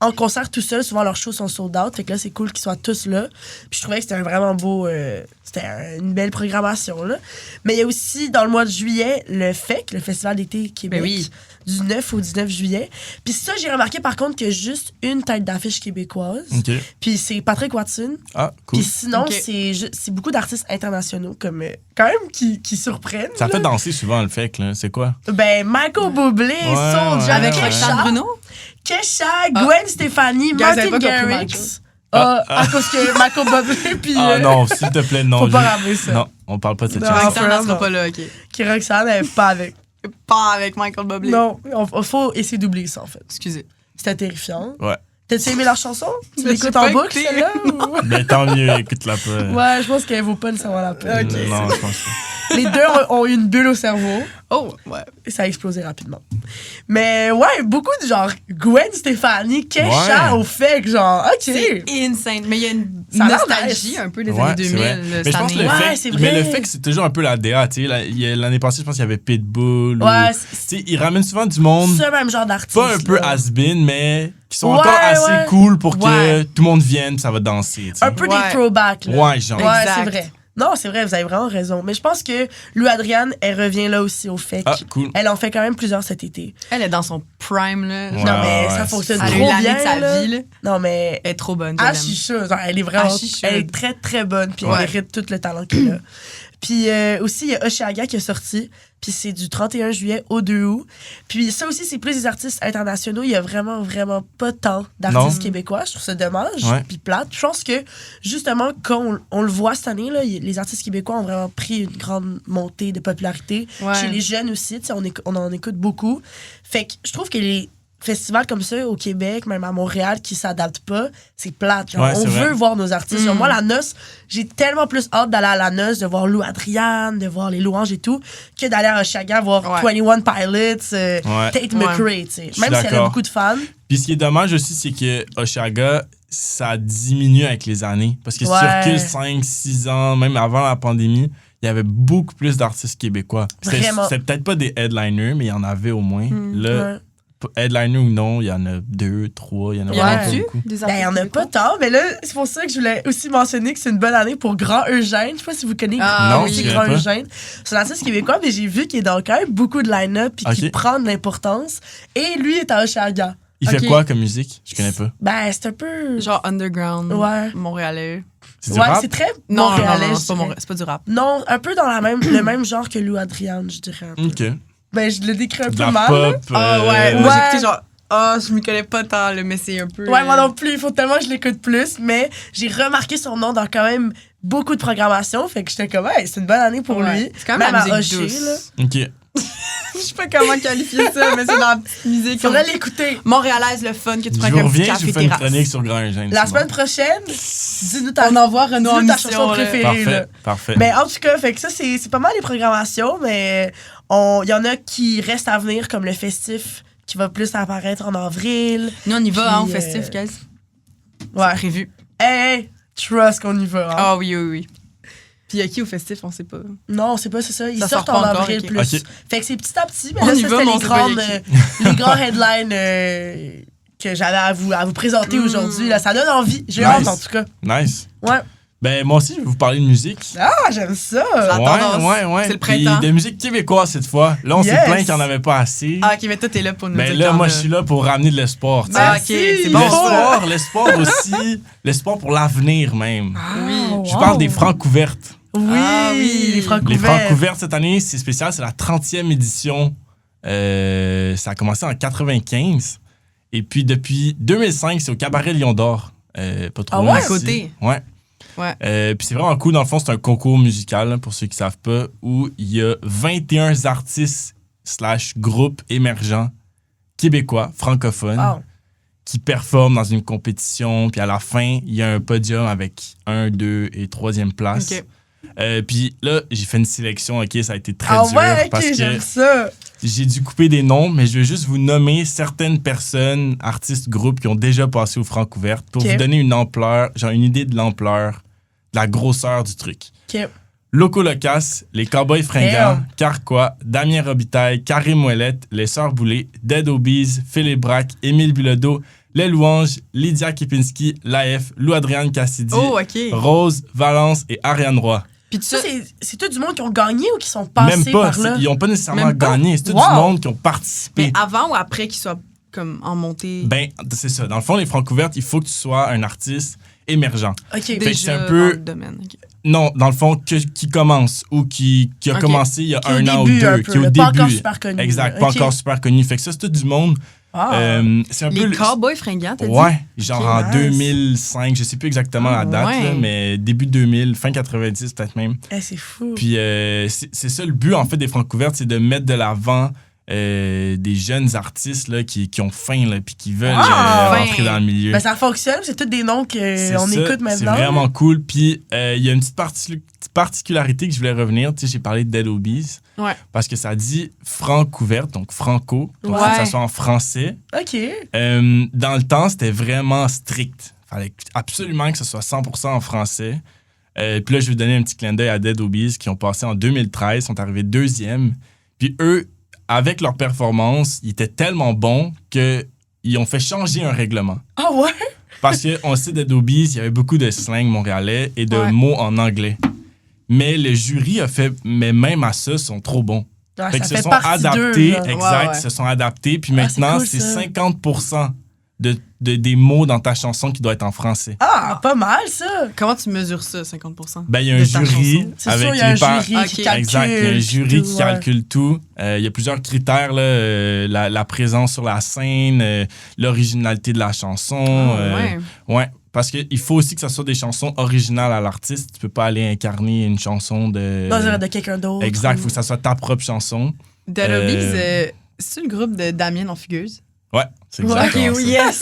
en concert tout seul, souvent leurs shows sont sold out, fait que là, c'est cool qu'ils soient tous là. Puis je trouvais que c'était un vraiment beau... une belle programmation, là. Mais il y a aussi, dans le mois de juillet, le FEC, le Festival d'été Québec, Ben oui. du 9 au 19 juillet. Puis ça, j'ai remarqué, par contre, qu'il y a juste une tête d'affiche québécoise. OK. Puis c'est Patrick Watson. Ah, cool. Puis sinon, Ok. c'est beaucoup d'artistes internationaux, comme quand même, qui surprennent. Ça là. fait danser souvent, le fait, là. C'est quoi? Ben, Michael Bublé, Soulja, ouais, Avec ouais. Alexandre Bruno? Kesha, Gwen Stefani, Gars, vous avez Martin pas compris Garrix. Ah, À cause que Michael Bublé, puis Ah non, s'il te plaît, non. faut pas je- ramener ça. Non, on parle pas de cette Non. chose. Roxane, elle non. sera pas là, OK. Qui Roxane, elle est pas avec. Pas avec Michael Bublé. Non, il faut essayer d'oublier ça, en fait. Excusez. C'était terrifiant. Ouais. T'as-tu aimé leur chanson? Tu Je l'écoutes l'ai en pas boucle, écouté. celle-là? ou- Mais tant mieux, écoute-la pas. Ouais, je pense qu'elle vaut pas nécessairement la peine. Non, je pense pas. Les deux ont eu une bulle au cerveau. Oh, ouais. Et ça a explosé rapidement. Mais ouais, beaucoup de genre Gwen Stefani, Kesha Ouais. au fait que genre, ok. C'est insane. Mais il y a une Ça a l'air nostalgie nice. un peu des Ouais, années c'est 2000 vrai. là, Mais cette je pense année. le Ouais, fait, c'est mais vrai. le fait que c'est toujours un peu la DA, tu sais, l'année passée, je pense qu'il y avait Pitbull. Ouais, Tu sais, ils ramènent souvent du monde, ce même genre d'artiste. pas un peu là. has-been, mais qui sont Ouais, encore assez ouais. cool pour que Ouais. tout le monde vienne, puis ça va danser. Tu sais. Un peu Ouais. des throwbacks. Là. Ouais, genre. Ouais, Exact. c'est vrai. Non, c'est vrai, vous avez vraiment raison. Mais je pense que Lou Adriane, elle revient là aussi au fait. Ah, cool. Elle en fait quand même plusieurs cet été. Elle est dans son prime, là. Ouais, non, mais ouais, ça c'est fonctionne ça. Elle a eu trop l'année bien. de sa là. vie, là. Non, mais Elle est trop bonne. je l'aime. Ashicha, genre, elle est vraiment. Ashicha. Elle est très, très bonne. Puis Ouais. elle mérite tout le talent qu'elle a. Puis aussi, il y a Oshiaga qui est sorti. Puis c'est du 31 juillet au 2 août. Puis ça aussi, c'est plus des artistes internationaux. Il y a vraiment, vraiment pas tant d'artistes Non. québécois. Je trouve ça dommage. Ouais. Puis plate. Je pense que, justement, quand on le voit cette année, là, les artistes québécois ont vraiment pris une grande montée de popularité. Ouais. Chez les jeunes aussi, tu sais, on en écoute beaucoup. Fait que je trouve que les festivals comme ça au Québec, même à Montréal, qui s'adaptent pas, c'est plate. Genre, Ouais, on c'est vrai. veut voir nos artistes. Mm. Genre, moi, la noce, j'ai tellement plus hâte d'aller à la noce, de voir Lou Adriane, de voir les louanges et tout, que d'aller à Oshiaga voir Ouais. 21 Pilots, Tate Ouais. McRae, tu sais. suis Même si elle a d'accord. beaucoup de fans. Puis ce qui est dommage aussi, c'est que Oshiaga, ça diminue avec les années. Parce que si tu Ouais. recules 5, 6 ans, même avant la pandémie, il y avait beaucoup plus d'artistes québécois. Vraiment. C'était peut-être pas des headliners, mais il y en avait au moins. Là, Ouais. headliner ou non, il y en a 2, 3, il y en a Il y en vraiment a-tu? beaucoup. Des Ben, il y en a pas tant, mais là, c'est pour ça que je voulais aussi mentionner que c'est une bonne année pour Grand Eugène. Je sais pas si vous connaissez Ah, Non, c'est je Grand connais pas. Eugène. C'est un artiste québécois, mais j'ai vu qu'il est dans quand même beaucoup de line-up puis qu'il Ok. prend de l'importance. Et lui est à Oshiaga. Il Ok. fait quoi comme musique? Je connais pas. Ben, c'est un peu. Genre underground, Ouais. montréalais. C'est du Ouais, rap? c'est très Non, montréalais. non, je c'est pas, dirais. c'est pas du rap. Non, un peu dans le même genre que Lou Adriane, je dirais. un peu. OK. Ben, je le décris un De peu la mal. pop. Ah ouais, Ouais. moi j'ai écouté genre, je m'y connais pas tant, là, mais c'est un peu. Ouais, moi non plus, il faut tellement que je l'écoute plus, mais j'ai remarqué son nom dans quand même beaucoup de programmation, fait que j'étais comme, hey, c'est une bonne année pour Ouais. lui. C'est quand même la à musique Hocher, douce. là. OK. Je sais pas comment qualifier ça, mais c'est dans la petite musique. Faudrait l'écouter. Montréalaise, le fun, que tu Je prends vous comme un petit reviens, je café vous fais une terrasse. chronique sur Grand Eugène. La c'est semaine bon. prochaine, dis-nous ta, On envoie Renaud en dis-nous ta mission. chanson là. préférée. là. Parfait, parfait. Mais en tout cas, fait que ça, c'est pas mal les programmations, mais il y en a qui restent à venir, comme le festif qui va plus apparaître en avril. Nous, on y va Puis, hein, au festif, guys. Ouais. Prévu. Hey, trust qu'on y va. Hein. Ah oui, oui, oui. Puis il y a qui au festif, on sait pas. Non, c'est pas, c'est ça. Ils Ça sortent sort en pas encore, avril ok. plus. Ok. Fait que c'est petit à petit, mais On là, y ça, va, c'était mais on les, sait pas grandes, y a les grands headlines que j'avais à vous présenter aujourd'hui. Là, ça donne envie. J'ai hâte, Nice. en tout cas. Nice. Ouais. Ben, moi aussi, je vais vous parler de musique. Ah, j'aime ça. La tendance. Ouais. C'est le Puis printemps. de musique québécoise cette fois. Là, on s'est Yes. plaint qu'il n'y en avait pas assez. Ah, ok, mais toi, t'es là pour nous Ben dire là, qu'il y en moi, a. je suis là pour ramener de l'espoir. tu sais. Ah, ok, Merci. c'est bon. L'espoir aussi. L'espoir pour l'avenir même. Oui. Oh, Je wow. parle des Francouvertes. Oui, les francs Les couverts. francs couverts cette année, c'est spécial, c'est la 30e édition. Ça a commencé en 95. Et puis depuis 2005, c'est au Cabaret Lion d'Or. Pas trop loin à d'ici. côté. Ouais. Puis c'est vraiment cool. Dans le fond, c'est un concours musical, là, pour ceux qui ne savent pas, où il y a 21 artistes / groupes émergents québécois, francophones, qui performent dans une compétition. Puis à la fin, il y a un podium avec 1, 2 et 3e place. OK. Puis là, j'ai fait une sélection. OK, ça a été très dur. Ouais, parce que j'aime ça. j'ai dû couper des noms, mais je vais juste vous nommer certaines personnes, artistes, groupes qui ont déjà passé aux francs couvertes pour vous donner une ampleur, genre une idée de l'ampleur, de la grosseur du truc. OK. Loco Locas, les Cowboys Fringants, Carquois, Damien Robitaille, Karim Ouellette, les Sœurs Boulay, Dead Obies, Philippe Braque, Émile Bilodeau, Les Louanges, Lydia Kipinski, Laef, Lou-Adrienne Cassidy, Rose, Valence et Ariane Roy. Puis ça, c'est tout du monde qui ont gagné ou qui sont passés Même pas, par là? ils n'ont pas nécessairement gagné, c'est tout du monde qui ont participé. Mais avant ou après qu'ils soient comme en montée? Ben, c'est ça. Dans le fond, les francs couvertes, il faut que tu sois un artiste émergent. OK. Fait que Déjà c'est un peu... dans le domaine. OK. Non, dans le fond, qui commence ou qui a commencé il y a un an ou deux. Qui est au début. Pas encore super connu. Exact, pas encore super connu. Fait que ça, c'est tout du monde. C'est un peu Les Cowboys Fringants, t'as dit? Ouais, genre en 2005, je sais plus exactement la date, là, mais début 2000, fin 90 peut-être même. C'est fou. Puis c'est ça le but en fait des francs couvertes, c'est de mettre de l'avant des jeunes artistes là, qui ont faim là, puis qui veulent rentrer dans le milieu. Ben, ça fonctionne, c'est tous des noms qu'on écoute maintenant. C'est vraiment cool. Puis il y a une petite particularité que je voulais revenir. Tu sais, j'ai parlé de Dead Obies. Ouais. Parce que ça dit franc couverte, donc franco. Donc faut que ça soit en français. OK. Dans le temps, c'était vraiment strict. Il fallait absolument que ce soit 100% en français. Puis là, je vais vous donner un petit clin d'œil à Dead Obies qui ont passé en 2013, sont arrivés 2e. Puis eux, avec leur performance, ils étaient tellement bons qu'ils ont fait changer un règlement. Ah ouais? Parce qu'on sait Dead Obies, il y avait beaucoup de slang montréalais et de mots en anglais. Mais le jury a fait, mais même à ça, ils sont trop bons. Fait que se sont adaptés, ils se sont adaptés. Puis maintenant, c'est 50% des mots dans ta chanson qui doit être en français. Ah, pas mal ça! Comment tu mesures ça, 50%? Ben, il y a un jury avec il y a un jury qui calcule. Exact, il y a un jury qui calcule tout. Il y a plusieurs critères, là, la présence sur la scène, l'originalité de la chanson. Ouais. Parce qu'il faut aussi que ça soit des chansons originales à l'artiste. Tu peux pas aller incarner une chanson de quelqu'un d'autre. Exact, il faut que ça soit ta propre chanson. Dead Obies, c'est le groupe de Damien en Fugueuse? Ouais, c'est exactement ça. Yes!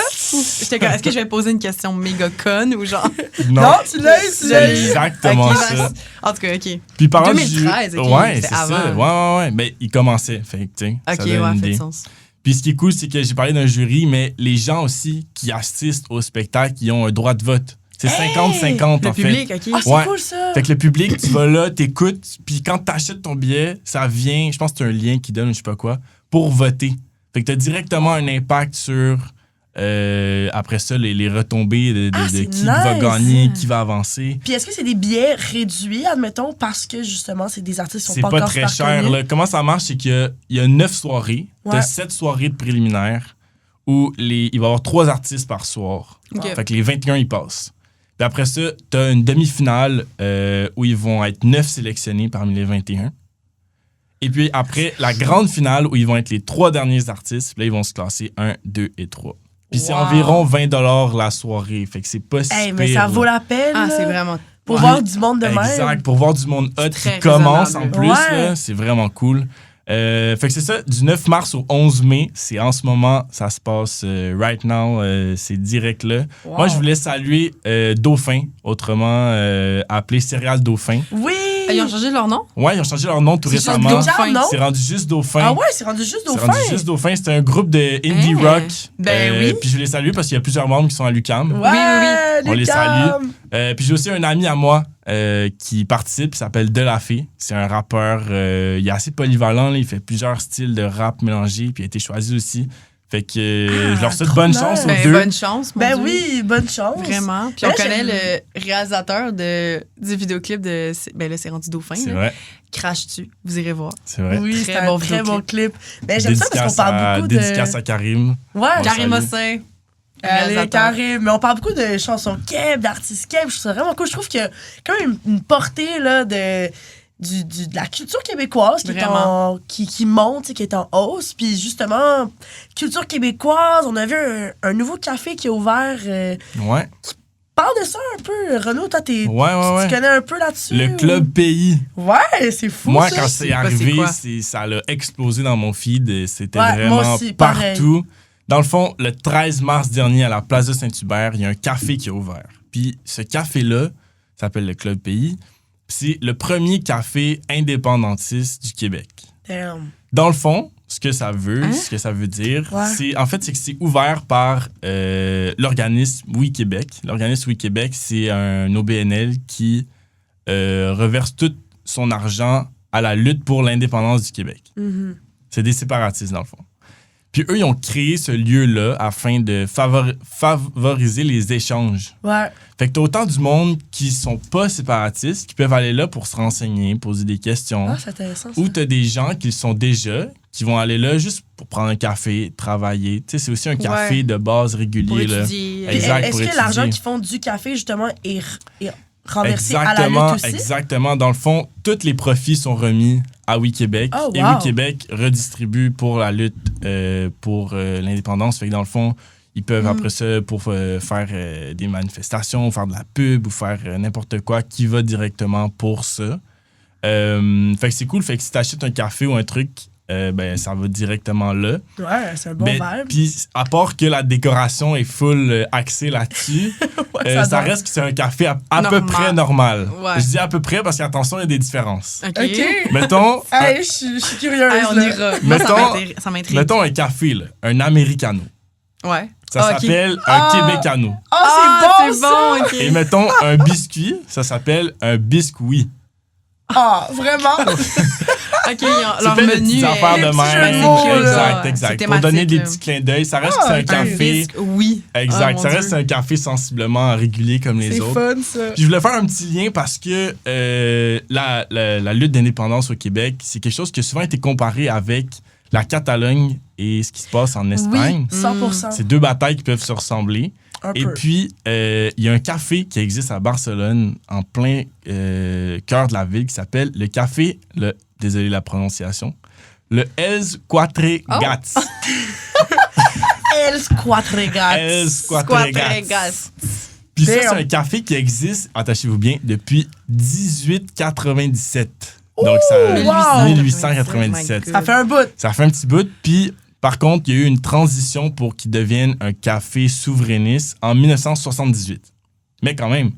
Est-ce que je vais poser une question méga conne ou genre... Non, tu l'as. C'est exactement ça. En tout cas, OK. Puis par 2013, OK. Ouais, c'est avant. ça. Ouais. Mais il commençait. Fait que, tu sais, ça donne une idée. Fait sens. Puis ce qui est cool, c'est que j'ai parlé d'un jury, mais les gens aussi qui assistent au spectacle, ils ont un droit de vote. C'est 50-50 en fait. Le public, OK. Ah, c'est cool ça! Fait que le public, tu vas là, t'écoutes, puis quand t'achètes ton billet, ça vient, je pense que c'est un lien qui donne, je sais pas quoi, pour voter. Fait que t'as directement un impact sur, après ça, les retombées de qui va gagner, qui va avancer. Puis est-ce que c'est des billets réduits, admettons, parce que justement, c'est des artistes qui sont pas encore super connus? C'est pas très cher. Là. Comment ça marche, c'est qu'il y a 9 soirées, t'as 7 soirées de préliminaires, où il va y avoir 3 artistes par soir. Okay. Fait que les 21, ils passent. Puis après ça, t'as une demi-finale où ils vont être 9 sélectionnés parmi les 21. Et puis après, la grande finale où ils vont être les 3 derniers artistes. Là, ils vont se classer 1, 2 et 3. Puis c'est environ 20$ la soirée. Fait que c'est pas si pire. Mais ça vaut la peine. Ah, c'est vraiment... Pour voir du monde de même. Exact, pour voir du monde hot qui commence en plus. Là, c'est vraiment cool. Fait que c'est ça, du 9 mars au 11 mai, c'est en ce moment, ça se passe right now, c'est direct là. Wow. Moi, je voulais saluer Dauphin, autrement appelé Céréales Dauphin. Oui! Ils ont changé leur nom? Ouais, ils ont changé leur nom tout récemment. C'est rendu juste Dauphin. Ah ouais, c'est rendu juste Dauphin? C'est rendu juste Dauphin, c'est un groupe de indie rock. Oui. Puis je les salue parce qu'il y a plusieurs membres qui sont à l'UQAM. Ouais, on les salue. Puis j'ai aussi un ami à moi qui participe, il s'appelle Delafé. C'est un rappeur, il est assez polyvalent, là, il fait plusieurs styles de rap mélangés, puis il a été choisi aussi. Fait que je leur souhaite bonne chance aux deux. Bonne chance, mon Dieu. Oui, bonne chance. Vraiment. Puis on connaît le réalisateur du vidéoclip de... Ben là, c'est rendu Dauphin. C'est vrai. Crache-tu. Vous irez voir. C'est vrai. Oui, c'est un très bon clip. Ben, j'aime ça parce qu'on parle beaucoup de... Dédicace à Karim. Ouais. Karim Ossin. Elle est carrée. Mais on parle beaucoup de chansons keb, d'artistes keb. Je trouve ça vraiment cool. Je trouve qu'il y a quand même une portée là, de la culture québécoise qui monte, qui est en hausse. Puis justement, culture québécoise, on a vu un nouveau café qui a ouvert. Ouais. Parle de ça un peu. Renaud, toi, tu connais un peu là-dessus? Le Club Pays. Ouais, c'est fou. Moi, ça. quand c'est arrivé, ça a explosé dans mon feed. C'était vraiment moi aussi, partout. pareil. Dans le fond, le 13 mars dernier, à la place de Saint-Hubert, il y a un café qui a ouvert. Puis ce café-là s'appelle le Club Pays. C'est le premier café indépendantiste du Québec. Damn. Dans le fond, ce que ça veut dire, c'est que c'est ouvert par l'organisme Oui Québec. L'organisme Oui Québec, c'est un OBNL qui reverse tout son argent à la lutte pour l'indépendance du Québec. Mm-hmm. C'est des séparatistes, dans le fond. Puis eux, ils ont créé ce lieu-là afin de favoriser les échanges. Ouais. Fait que t'as autant du monde qui sont pas séparatistes, qui peuvent aller là pour se renseigner, poser des questions. Ah, c'est intéressant, ça. Ou t'as des gens qui le sont déjà, qui vont aller là juste pour prendre un café, travailler. Tu sais, c'est aussi un café de base régulier. Pour là. étudier. Exact, Est-ce pour que étudier. l'argent qu'ils font du café, justement, est renversé à la lutte aussi? Exactement. Dans le fond, tous les profits sont remis à Oui Québec. Oh, wow. Et Oui Québec redistribue pour la lutte pour l'indépendance. Fait que dans le fond, ils peuvent après ça pour faire des manifestations, faire de la pub ou faire n'importe quoi qui va directement pour ça. Fait que c'est cool. Fait que si t'achètes un café ou un truc, ça va directement là. Ouais, c'est un bon vibe. Puis, à part que la décoration est full axée là-dessus, ça reste que c'est un café à peu près normal. Ouais. Je dis à peu près parce qu'attention, il y a des différences. OK. Mettons, Hey, je suis curieuse. Hey, on là. ira. Moi, ça m'intrigue. mettons un café, là, un americano. Ouais. Ça s'appelle un québécano. Oh, c'est bon, ça! OK. Et mettons un biscuit, ça s'appelle un biscuit. Ah, vraiment? OK, leur C'est menu des affaires de là. même. Exact. C'est Pour donner thématique, des là. petits clins d'œil, ça reste que c'est un café. Oui. Exact. Oh, ça mon reste Dieu. un café sensiblement régulier comme les C'est autres. fun, ça. Puis je voulais faire un petit lien parce que la lutte d'indépendance au Québec, c'est quelque chose qui a souvent été comparé avec la Catalogne et ce qui se passe en Espagne. Oui, 100%. C'est deux batailles qui peuvent se ressembler. Un Et peu. puis, il y a un café qui existe à Barcelone, en plein cœur de la ville, qui s'appelle le café, désolé la prononciation, le Els Quatre Gats. Els Quatre Gats. Els Quatre Gats. Puis ça, c'est un café qui existe, attachez-vous bien, depuis 1897. Donc, ça 1897. Ça fait un bout. Ça fait un petit bout. Puis, par contre, il y a eu une transition pour qu'il devienne un café souverainiste en 1978. Mais quand même,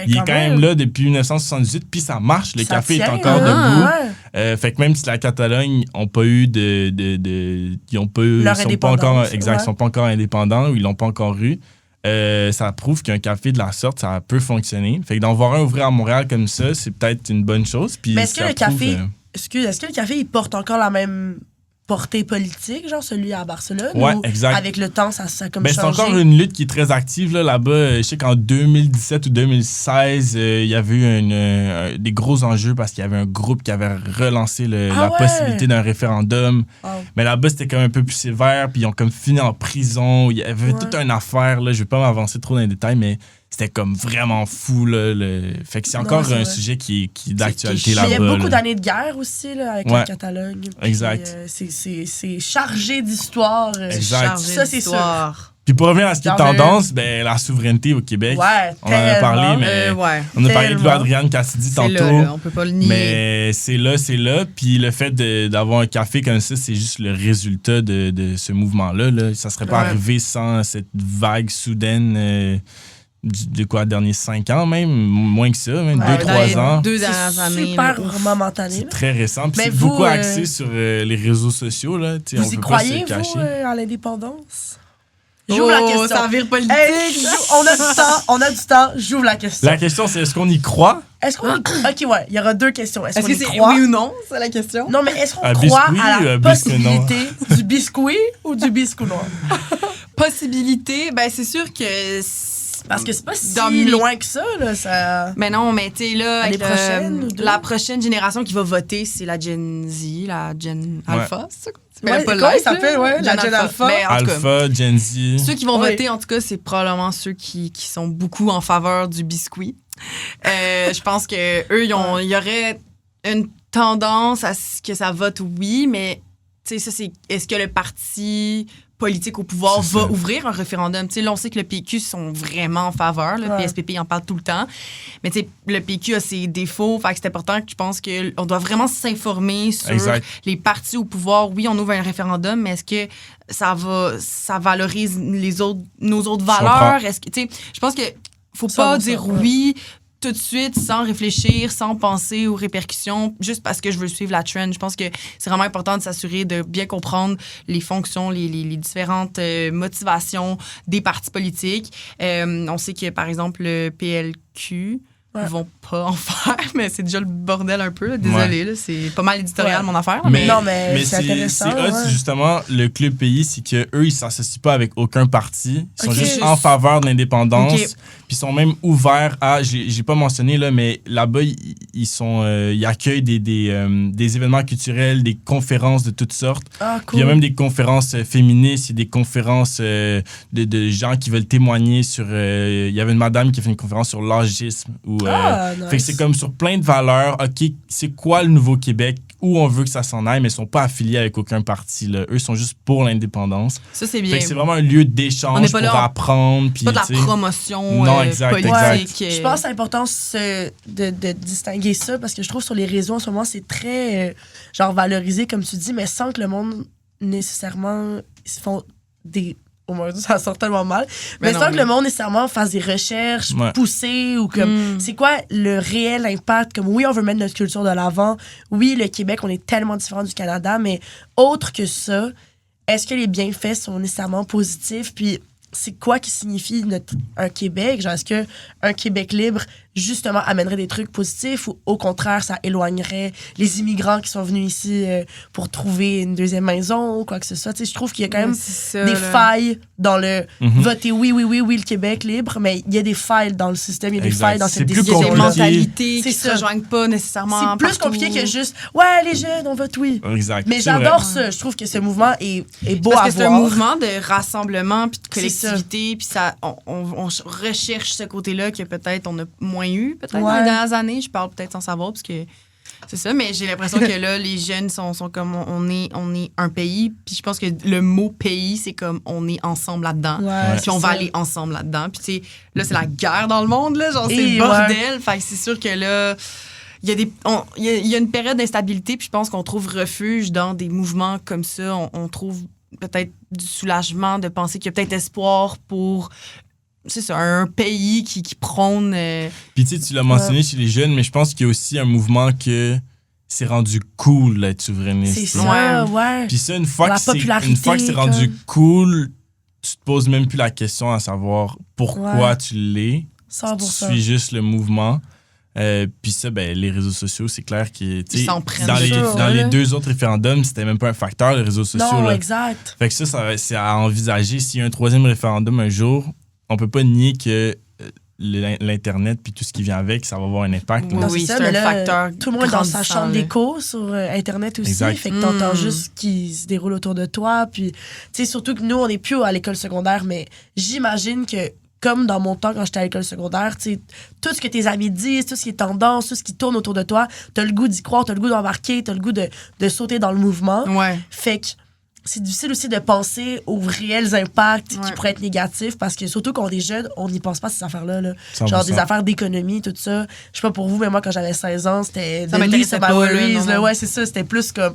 il est quand même là depuis 1978, puis ça marche. Le café est encore debout. Ouais. Fait que même si la Catalogne n'ont pas eu ils ont pas eu, Leur sont pas encore, indépendance, exact, ouais. sont pas encore indépendants ou ils l'ont pas encore eu. Ça prouve qu'un café de la sorte, ça peut fonctionner. Fait que d'en voir un ouvrir à Montréal comme ça, c'est peut-être une bonne chose. Puis Mais est-ce que ça le prouve, café, est-ce que le café, il porte encore la même portée politique, genre celui à Barcelone? Ouais, ou exact. avec le temps, ça a comme Ben, changé? c'est encore une lutte qui est très active là-bas. Je sais qu'en 2017 ou 2016, il y avait eu des gros enjeux parce qu'il y avait un groupe qui avait relancé la possibilité d'un référendum. Wow. Mais là-bas, c'était quand même un peu plus sévère. Puis ils ont comme fini en prison. Il y avait toute une affaire. Là. Je vais pas m'avancer trop dans les détails, mais c'était comme vraiment fou. Là, Fait que c'est encore c'est un vrai. sujet qui est d'actualité Mais là-bas. il y a beaucoup là. d'années de guerre aussi là, avec la Catalogne. Puis, Exact. C'est chargé d'histoire. Exact. Ça, c'est sûr. Puis pour revenir à ce qui est J'en veux. tendance, la souveraineté au Québec. Ouais, On en a parlé, mais on a parlé de Tellement. Adrienne Cassidy tantôt. Là, on peut pas le nier. Mais c'est là. Puis le fait d'avoir un café comme ça, c'est juste le résultat de ce mouvement-là. Là. Ça serait pas arrivé sans cette vague soudaine de derniers 5 ans même, moins que ça, même 2-3 ans. 2 dernières années. Super momentané. C'est très récent. Puis Mais c'est vous, beaucoup axé sur les réseaux sociaux. Là. On Vous y peut pas croyez, se cacher. vous, à l'indépendance? J'ouvre la question. Ça vire politique. Hey, on a du temps, j'ouvre la question. La question, c'est est-ce qu'on y croit? Est-ce qu'on OK, ouais, il y aura 2 questions. Est-ce Est-ce qu'on que y c'est croit? oui ou non? C'est la question. Non, mais est-ce qu'on Un croit biscuit à ou la un biscuit noir? possibilité du biscuit ou du biscuit noir? Possibilité, ben c'est sûr que Parce que c'est pas si loin que ça, là. Ça... Mais non, mais tu sais, là, avec la prochaine génération qui va voter, c'est la Gen Z, la Gen Alpha, c'est ça? Comment il s'appelle, la Gen Alpha? Alpha, Gen Z. Ceux qui vont voter, en tout cas, c'est probablement ceux qui sont beaucoup en faveur du biscuit. Je pense qu'eux, il y aurait une tendance à ce que ça vote oui, mais tu sais, ça, c'est est-ce que le parti politique au pouvoir va ouvrir un référendum? Tu sais, là, on sait que le PQ sont vraiment en faveur. Le PSPP en parle tout le temps. Mais tu sais, le PQ a ses défauts. Fait que c'est important que je pense qu'on doit vraiment s'informer sur les partis au pouvoir. Oui, on ouvre un référendum, mais est-ce que ça valorise nos autres valeurs? Est-ce que, tu sais, je pense que faut pas dire oui tout de suite sans réfléchir, sans penser aux répercussions, juste parce que je veux suivre la trend. Je pense que c'est vraiment important de s'assurer de bien comprendre les fonctions, les différentes motivations des partis politiques. On sait que, par exemple, le PLQ vont pas en faire, mais c'est déjà le bordel un peu. Là. Désolé, là, c'est pas mal éditorial mon affaire. Là, mais c'est intéressant. C'est justement le Club Pays, c'est qu'eux, ils s'associent pas avec aucun parti. Ils sont juste en faveur de l'indépendance. Puis ils sont même ouverts à, j'ai pas mentionné, là, mais là-bas, ils accueillent des événements culturels, des conférences de toutes sortes. Cool. Puis il y a même des conférences féministes, il y a des conférences de gens qui veulent témoigner sur... Il y avait une madame qui a fait une conférence sur l'agisme. Nice. Fait que c'est comme sur plein de valeurs. OK, c'est quoi le Nouveau-Québec? Où on veut que ça s'en aille, mais ils sont pas affiliés avec aucun parti. Là. Eux sont juste pour l'indépendance. Ça, c'est bien. Fait que c'est vraiment un lieu d'échange pour apprendre. C'est pas de la promotion politique. Je pense que c'est important de distinguer ça parce que je trouve sur les réseaux en ce moment, c'est très valorisé, comme tu dis, mais sans que le monde nécessairement se font des... Oh mon Dieu, ça sort tellement mal. Mais sans que le monde nécessairement fasse des recherches poussées ou comme... C'est quoi le réel impact? Comme oui, on veut mettre notre culture de l'avant. Oui, le Québec, on est tellement différent du Canada, mais autre que ça, est-ce que les bienfaits sont nécessairement positifs? Puis c'est quoi qui signifie un Québec? Genre, est-ce qu'un Québec libre, justement, amènerait des trucs positifs ou au contraire, ça éloignerait les immigrants qui sont venus ici pour trouver une deuxième maison ou quoi que ce soit? Tu sais, je trouve qu'il y a quand même des failles dans le voter oui, le Québec libre, mais il y a des failles dans le système, il y a des failles dans cette décision. Il y a des mentalités qui se rejoignent pas nécessairement. C'est plus compliqué que juste les jeunes, on vote oui. Exact. Mais j'adore ça. Je trouve que ce mouvement est beau à voir. Parce que c'est un mouvement de rassemblement puis de collectivité, puis ça, on recherche ce côté-là que peut-être on a moins eu, peut-être dans les dernières années. Je parle peut-être sans savoir, parce que c'est ça, mais j'ai l'impression que là, les jeunes sont comme on est un pays, puis je pense que le mot pays, c'est comme on est ensemble là-dedans, puis on va aller ensemble là-dedans. Puis tu sais, là, c'est la guerre dans le monde, là, genre c'est le bordel. Fait que c'est sûr que là, il y a une période d'instabilité, puis je pense qu'on trouve refuge dans des mouvements comme ça. On trouve peut-être du soulagement de penser qu'il y a peut-être espoir pour... C'est ça, un pays qui prône... Puis tu sais, tu l'as mentionné chez les jeunes, mais je pense qu'il y a aussi un mouvement que c'est rendu cool d'être souverainiste. C'est ça, Puis ça, une fois que c'est rendu cool, tu te poses même plus la question à savoir pourquoi tu l'es. 100%. Tu suis juste le mouvement. Puis ça, les réseaux sociaux, c'est clair que dans les deux autres référendums, c'était même pas un facteur, les réseaux sociaux. Non, là. exact. Fait que ça c'est à envisager. S'il y a un troisième référendum un jour, on peut pas nier que l'Internet puis tout ce qui vient avec, ça va avoir un impact. Oui, c'est un facteur. Tout le monde est dans sa chambre d'écho sur Internet aussi. Exact. Fait que t'entends juste ce qui se déroule autour de toi. Puis, tu sais, surtout que nous, on n'est plus à l'école secondaire, mais j'imagine que comme dans mon temps, quand j'étais à l'école secondaire, tu sais, tout ce que tes amis disent, tout ce qui est tendance, tout ce qui tourne autour de toi, t'as le goût d'y croire, t'as le goût d'embarquer, t'as le goût de sauter dans le mouvement. Fait que c'est difficile aussi de penser aux réels impacts qui pourraient être négatifs parce que surtout quand on est jeune, on n'y pense pas à ces affaires-là. Là. Genre des affaires d'économie, tout ça. Je sais pas pour vous, mais moi, quand j'avais 16 ans, c'était ça m'intéressait pas. Ouais, c'est ça. C'était plus comme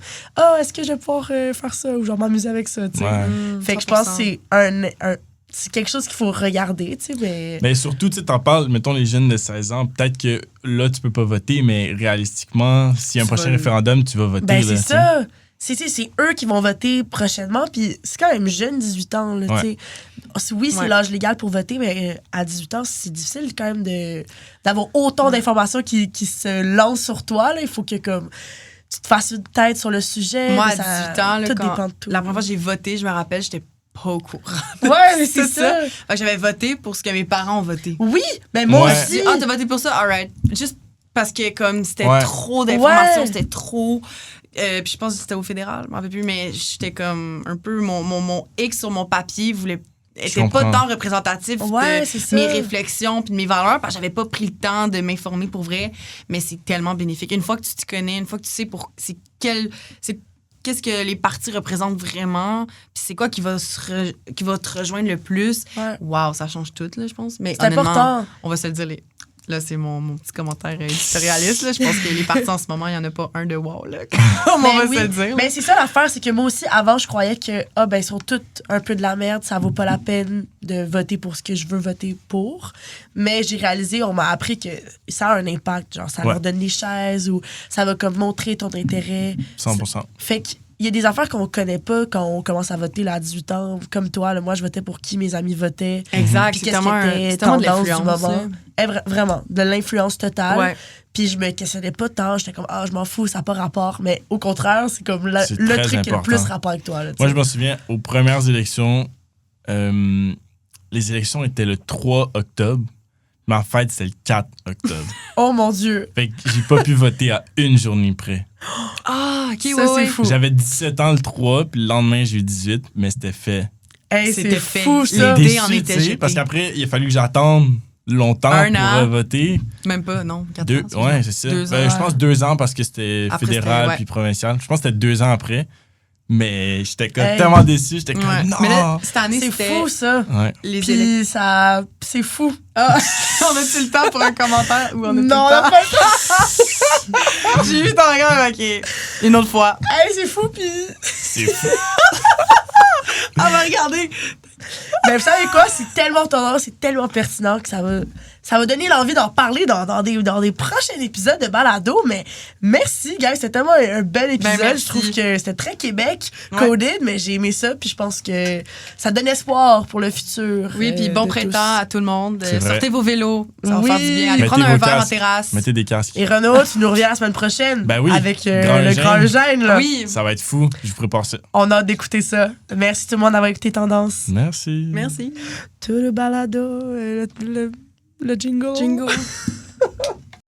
est-ce que je vais pouvoir faire ça ou genre m'amuser avec ça, tu sais. Fait que je pense que c'est c'est quelque chose qu'il faut regarder, tu sais. Mais surtout, tu t'en parles, mettons les jeunes de 16 ans, peut-être que là, tu peux pas voter, mais réalistiquement, s'il y a un prochain référendum, tu vas voter. C'est ça. C'est eux qui vont voter prochainement, puis c'est quand même jeune, 18 ans. Là, oui, c'est l'âge légal pour voter, mais à 18 ans, c'est difficile quand même d'avoir autant d'informations qui se lancent sur toi. Là. Il faut que comme tu te fasses une tête sur le sujet. Moi, à 18 ans, tout dépend de tout. La première fois que j'ai voté, je me rappelle, j'étais pas au courant. Ouais, mais c'est ça. Fait que j'avais voté pour ce que mes parents ont voté. Oui, mais moi Ouais. aussi. Ah, t'as voté pour ça? Alright. Juste parce que comme c'était Ouais. trop d'informations, Ouais. c'était trop... puis je pense que c'était au fédéral, je m'en rappelle plus, mais j'étais comme un peu... Mon X sur mon papier était pas comprends. tant représentatif Ouais, de c'est ça. mes réflexions puis de mes valeurs parce que j'avais pas pris le temps de m'informer pour vrai, mais c'est tellement bénéfique. Une fois que tu te connais, une fois que tu sais qu'est-ce que les partis représentent vraiment, puis c'est quoi qui va te rejoindre le plus. Ouais. Wow, ça change tout là, je pense. Mais C'est important. on va se le dire là, c'est mon petit commentaire éditorialiste. Là. Je pense que les partis en ce moment, il n'y en a pas un de wow. Là. On va oui. se le dire. Mais c'est ça l'affaire, c'est que moi aussi, avant, je croyais que ils sont tous un peu de la merde, ça vaut pas la peine de voter pour ce que je veux voter pour. Mais j'ai réalisé, on m'a appris que ça a un impact. Genre, ça leur donne des chaises ou ça va comme montrer ton intérêt. 100%. Fait qu'il y a des affaires qu'on connaît pas quand on commence à voter là, à 18 ans. Comme toi, là, moi, je votais pour qui mes amis votaient. Exact, Puis c'est qu'est-ce tellement, qui était c'est tellement de tendance du l'influence. moment. Vraiment, de l'influence totale. Ouais. Puis je me questionnais pas tant. J'étais comme, je m'en fous, ça n'a pas rapport. Mais au contraire, c'est comme C'est le très truc qui a le important. plus rapport avec toi. Là, Moi, je me souviens, aux premières élections, les élections étaient le 3 octobre. Mais en fait, c'était le 4 octobre. Oh mon Dieu. Fait que j'ai pas pu voter à une journée près. Ah, OK, Ça, c'est fou. J'avais 17 ans le 3, puis le lendemain, j'ai eu 18, mais c'était fait. Hey, C'était c'est fait. fou, ça. L'idée Déçu, en était tu sais, jetée. parce qu'après, il a fallu que j'attende longtemps Un pour an. voter. Même pas, non. 4 ans. Ouais, c'est ça. 2 ans. Ben, je pense 2 ans parce que c'était Après, fédéral c'était, ouais. puis provincial. Je pense que c'était 2 ans après. Mais j'étais comme Hey. tellement déçu. J'étais comme Ouais. non. Mais là, cette année, C'est c'était fou, ça. Ouais. les élections. Puis ça. C'est fou. Ah, on a-tu le temps pour un commentaire ou on a Non, tout on le a temps? pas le temps. J'ai vu ton regard, OK. Une autre fois. Hey, c'est fou, puis. C'est fou. Ah, va regarder. Mais vous savez quoi? C'est tellement tendance, c'est tellement pertinent que ça va donner l'envie d'en parler dans des prochains épisodes de Balado. Mais merci, guys. C'était tellement un bel épisode. merci. Je trouve que c'était très Québec, Ouais. coded, mais j'ai aimé ça. Puis je pense que ça donne espoir pour le futur. Oui, puis bon de printemps tous. à tout le monde. C'est vrai. Sortez vos vélos. Ça va Oui. faire du bien. Allez Mettez prendre un vos verre en casques. terrasse. Mettez des casques. Et Renaud, tu nous reviens la semaine prochaine. Ben oui. Avec Grand le Eugène. Grand Eugène. Là. Oui. Ça va être fou. Je vous prépare ça. On a hâte d'écouter ça. Merci tout le monde d'avoir écouté Tendance. Merci. Merci. Tout le balado, le jingle. Jingle.